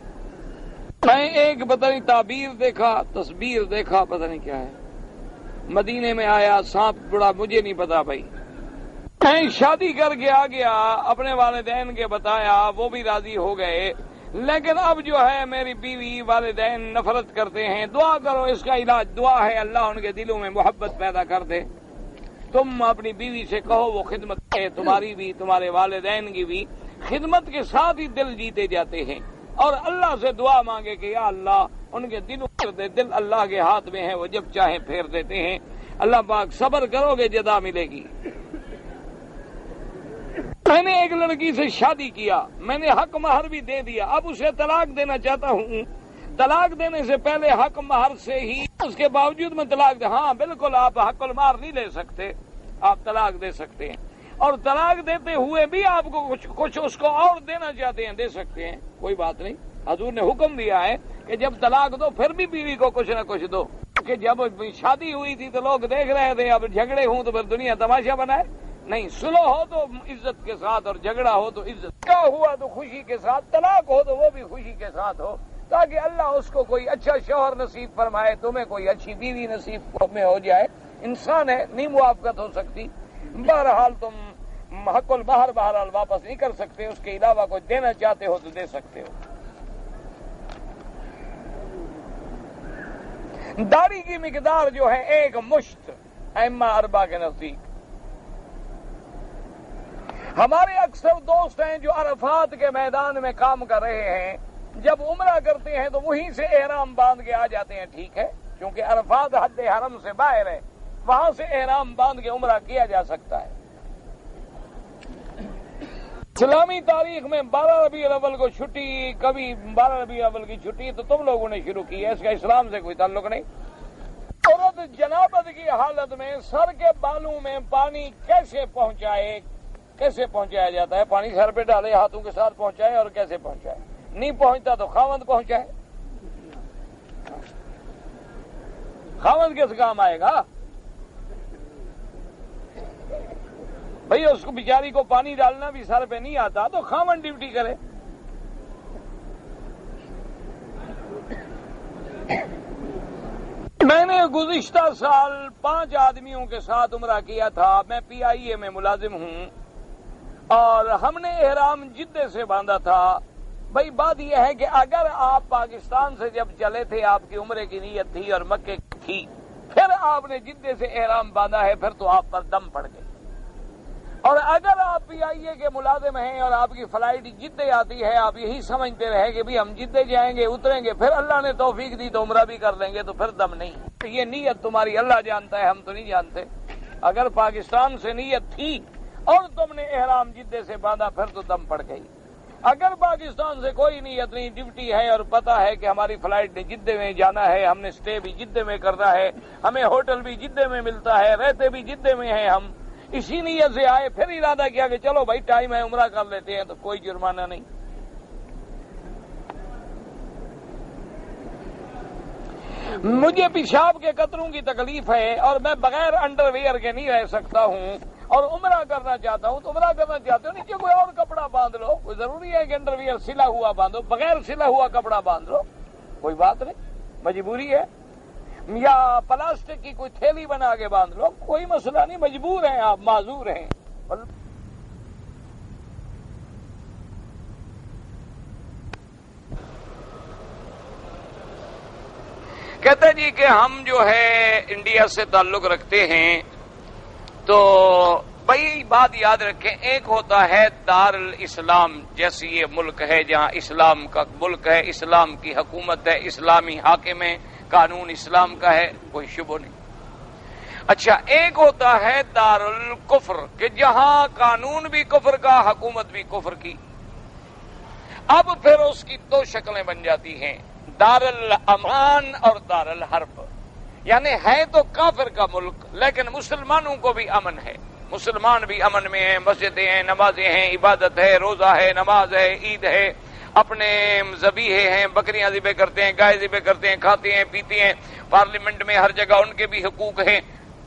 میں ایک پتہ نہیں تعبیر دیکھا، تصویر دیکھا، پتہ نہیں کیا ہے، مدینے میں آیا سانپ بڑا، مجھے نہیں پتا بھائی، میں شادی کر کے آ گیا، اپنے والدین کے بتایا، وہ بھی راضی ہو گئے، لیکن اب جو ہے میری بیوی والدین نفرت کرتے ہیں۔ دعا کرو، اس کا علاج دعا ہے، اللہ ان کے دلوں میں محبت پیدا کر دے۔ تم اپنی بیوی سے کہو وہ خدمت ہے، تمہاری بھی تمہارے والدین کی بھی، خدمت کے ساتھ ہی دل جیتے جاتے ہیں، اور اللہ سے دعا مانگے کہ یا اللہ ان کے دلوں پھیر دے، دل اللہ کے ہاتھ میں ہے، وہ جب چاہے پھیر دیتے ہیں۔ اللہ پاک صبر کرو گے جزا ملے گی۔ میں نے ایک لڑکی سے شادی کیا، میں نے حق مہر بھی دے دیا، اب اسے طلاق دینا چاہتا ہوں۔ طلاق دینے سے پہلے حق مہر سے ہی، اس کے باوجود میں طلاق دے، ہاں بالکل آپ حق المہر نہیں لے سکتے، آپ طلاق دے سکتے ہیں، اور طلاق دیتے ہوئے بھی آپ کو کچھ اس کو اور دینا چاہتے ہیں، دے سکتے ہیں، کوئی بات نہیں۔ حضور نے حکم دیا ہے کہ جب طلاق دو پھر بھی بیوی کو کچھ نہ کچھ دو، کہ جب شادی ہوئی تھی تو لوگ دیکھ رہے تھے، اب جھگڑے ہوں تو پھر دنیا تماشا بنائے، نہیں، سلو ہو تو عزت کے ساتھ اور جھگڑا ہو تو عزت کا ہوا تو خوشی کے ساتھ، طلاق ہو تو وہ بھی خوشی کے ساتھ ہو، تاکہ اللہ اس کو کوئی اچھا شوہر نصیب فرمائے، تمہیں کوئی اچھی بیوی نصیب میں ہو جائے۔ انسان ہے، نہیں موافقت ہو سکتی۔ بہرحال تم حق المہر بہرحال واپس نہیں کر سکتے، اس کے علاوہ کوئی دینا چاہتے ہو تو دے سکتے ہو۔ داڑھی کی مقدار جو ہے 1 مشت ائمہ اربعہ کے نزدیک، ہمارے اکثر دوست ہیں جو عرفات کے میدان میں کام کر رہے ہیں، جب عمرہ کرتے ہیں تو وہیں سے احرام باندھ کے آ جاتے ہیں، ٹھیک ہے، کیونکہ عرفات حد حرم سے باہر ہے، وہاں سے احرام باندھ کے عمرہ کیا جا سکتا ہے۔ اسلامی تاریخ میں 12 ربیع الاول کو چھٹی، کبھی 12 ربیع الاول کی چھٹی تو تم لوگوں نے شروع کی ہے، اس کا اسلام سے کوئی تعلق نہیں۔ عورت جنابت کی حالت میں سر کے بالوں میں پانی کیسے پہنچایا جاتا ہے؟ پانی سر پہ ڈالے، ہاتھوں کے ساتھ پہنچائے، اور کیسے پہنچائے؟ نہیں پہنچتا تو خاوند پہنچائے۔ خاوند کس کام آئے گا بھئی؟ اس کو بیچاری کو پانی ڈالنا بھی سر پہ نہیں آتا تو خاوند ڈیوٹی کرے۔ میں نے گزشتہ سال 5 آدمیوں کے ساتھ عمرہ کیا تھا، میں PIA میں ملازم ہوں، اور ہم نے احرام جدے سے باندھا تھا۔ بھئی بات یہ ہے کہ اگر آپ پاکستان سے جب چلے تھے، آپ کی عمرے کی نیت تھی اور مکے کی تھی، پھر آپ نے جدے سے احرام باندھا ہے، پھر تو آپ پر دم پڑ گئے۔ اور اگر آپ PIA کے ملازم ہیں اور آپ کی فلائٹ جدے آتی ہے، آپ یہی سمجھتے رہے کہ بھی ہم جدے جائیں گے، اتریں گے، پھر اللہ نے توفیق دی تو عمرہ بھی کر لیں گے، تو پھر دم نہیں۔ یہ نیت تمہاری اللہ جانتا ہے، ہم تو نہیں جانتے۔ اگر پاکستان سے نیت تھی اور تم نے احرام جدے سے باندھا، پھر تو دم پڑ گئی۔ اگر پاکستان سے کوئی نیت نہیں، ڈیوٹی ہے اور پتہ ہے کہ ہماری فلائٹ نے جدے میں جانا ہے، ہم نے سٹے بھی جدے میں کرنا ہے، ہمیں ہوٹل بھی جدے میں ملتا ہے، رہتے بھی جدے میں ہیں، ہم اسی نیت سے آئے، پھر ارادہ کیا کہ چلو بھائی ٹائم ہے عمرہ کر لیتے ہیں، تو کوئی جرمانہ نہیں۔ مجھے پیشاب کے قطروں کی تکلیف ہے اور میں بغیر انڈر ویئر کے نہیں رہ سکتا ہوں، اور عمرہ کرنا چاہتا ہوں، تو عمرہ کرنا چاہتے ہو نیچے کوئی اور کپڑا باندھ لو، کوئی ضروری ہے کہ انڈر ویئر سلا ہوا باندھو؟ بغیر سلا ہوا کپڑا باندھ لو، کوئی بات نہیں، مجبوری ہے۔ یا پلاسٹک کی کوئی تھیلی بنا کے باندھ لو، کوئی مسئلہ نہیں، مجبور ہیں آپ، معذور ہیں۔ کہتے جی کہ ہم جو ہے انڈیا سے تعلق رکھتے ہیں، تو بھائی بات یاد رکھیں، ایک ہوتا ہے دار الاسلام، جیسے یہ ملک ہے جہاں اسلام کا ملک ہے، اسلام کی حکومت ہے، اسلامی حاکم ہے، قانون اسلام کا ہے، کوئی شبہ نہیں۔ اچھا، ایک ہوتا ہے دار الکفر، کہ جہاں قانون بھی کفر کا، حکومت بھی کفر کی۔ اب پھر اس کی 2 شکلیں بن جاتی ہیں، دار الامان اور دار الحرب، یعنی ہے تو کافر کا ملک لیکن مسلمانوں کو بھی امن ہے، مسلمان بھی امن میں ہیں، مسجدیں ہیں، نمازیں ہیں، عبادت ہے، روزہ ہے، نماز ہے، عید ہے، اپنے ذبیحے ہیں، بکریاں ذبح کرتے ہیں، گائے ذبح کرتے ہیں، کھاتے ہیں، پیتے ہیں، پارلیمنٹ میں ہر جگہ ان کے بھی حقوق ہیں،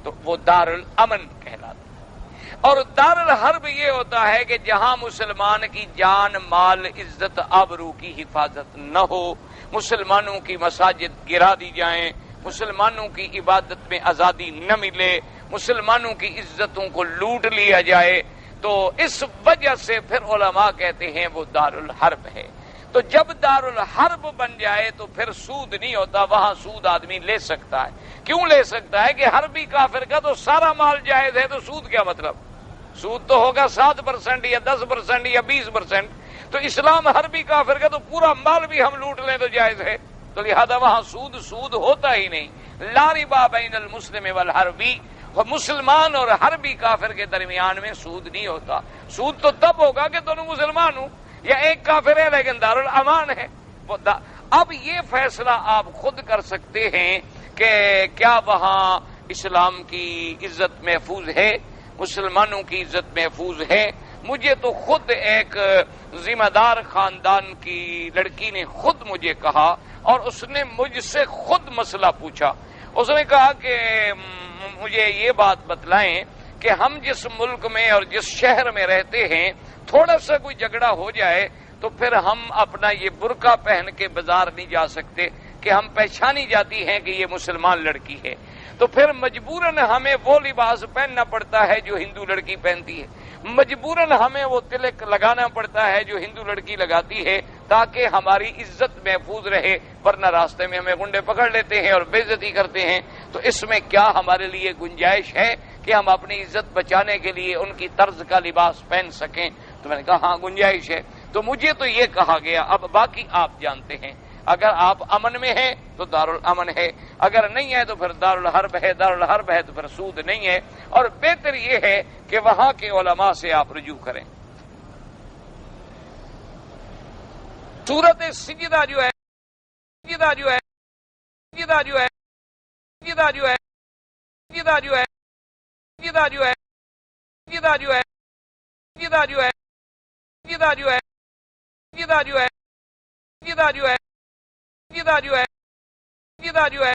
تو وہ دار الامن کہلاتا ہے۔ اور دار الحرب یہ ہوتا ہے کہ جہاں مسلمان کی جان، مال، عزت، آبرو کی حفاظت نہ ہو، مسلمانوں کی مساجد گرا دی جائیں، مسلمانوں کی عبادت میں آزادی نہ ملے، مسلمانوں کی عزتوں کو لوٹ لیا جائے، تو اس وجہ سے پھر علماء کہتے ہیں وہ دار الحرب ہے۔ تو جب دار الحرب بن جائے تو پھر سود نہیں ہوتا، وہاں سود آدمی لے سکتا ہے۔ کیوں لے سکتا ہے؟ کہ حربی کافر کا تو سارا مال جائز ہے، تو سود کیا مطلب؟ سود تو ہوگا 7% یا 10% یا 20%، تو اسلام حربی کافر کا تو پورا مال بھی ہم لوٹ لیں تو جائز ہے، تو لہذا وہاں سود ہوتا ہی نہیں۔ لا ربا بین المسلم والحربی، مسلمان اور حربی کافر کے درمیان میں سود نہیں ہوتا۔ سود تو تب ہوگا کہ دونوں مسلمان ہوں، یا ایک کافر ہے لیکن دار الامان ہے۔ اب یہ فیصلہ آپ خود کر سکتے ہیں کہ کیا وہاں اسلام کی عزت محفوظ ہے، مسلمانوں کی عزت محفوظ ہے۔ مجھے تو خود ایک ذمہ دار خاندان کی لڑکی نے خود مجھے کہا، اور اس نے مجھ سے خود مسئلہ پوچھا۔ اس نے کہا کہ مجھے یہ بات بتلائیں کہ ہم جس ملک میں اور جس شہر میں رہتے ہیں، تھوڑا سا کوئی جھگڑا ہو جائے تو پھر ہم اپنا یہ برقع پہن کے بازار نہیں جا سکتے کہ ہم پہچانی جاتی ہیں کہ یہ مسلمان لڑکی ہے، تو پھر مجبوراً ہمیں وہ لباس پہننا پڑتا ہے جو ہندو لڑکی پہنتی ہے، مجبوراً ہمیں وہ تلک لگانا پڑتا ہے جو ہندو لڑکی لگاتی ہے، تاکہ ہماری عزت محفوظ رہے، ورنہ راستے میں ہمیں گنڈے پکڑ لیتے ہیں اور بے عزتی کرتے ہیں۔ تو اس میں کیا ہمارے لیے گنجائش ہے کہ ہم اپنی عزت بچانے کے لیے ان کی طرز کا لباس پہن سکیں؟ تو میں نے کہا ہاں گنجائش ہے. تو مجھے تو یہ کہا گیا، اب باقی آپ جانتے ہیں. اگر آپ امن میں ہیں تو دارالامن ہے، اگر نہیں ہے تو پھر دارالحرب ہے، دارالحرب ہے تو پھر سود نہیں ہے. اور بہتر یہ ہے کہ وہاں کے علماء سے آپ رجوع کریں. سورت سجدہ جو ہے، سجدہ جو ہے، سجدہ جو ہے، سجدہ جو ہے، سجدہ جو ہے، سجدہ جو ہے، سجدہ جو ہے، سجدہ جو ہے، سجدہ جو ہے، سجدہ جو ہے، سجدہ جو ہے، سجدہ جو ہے، سجدہ جو ہے،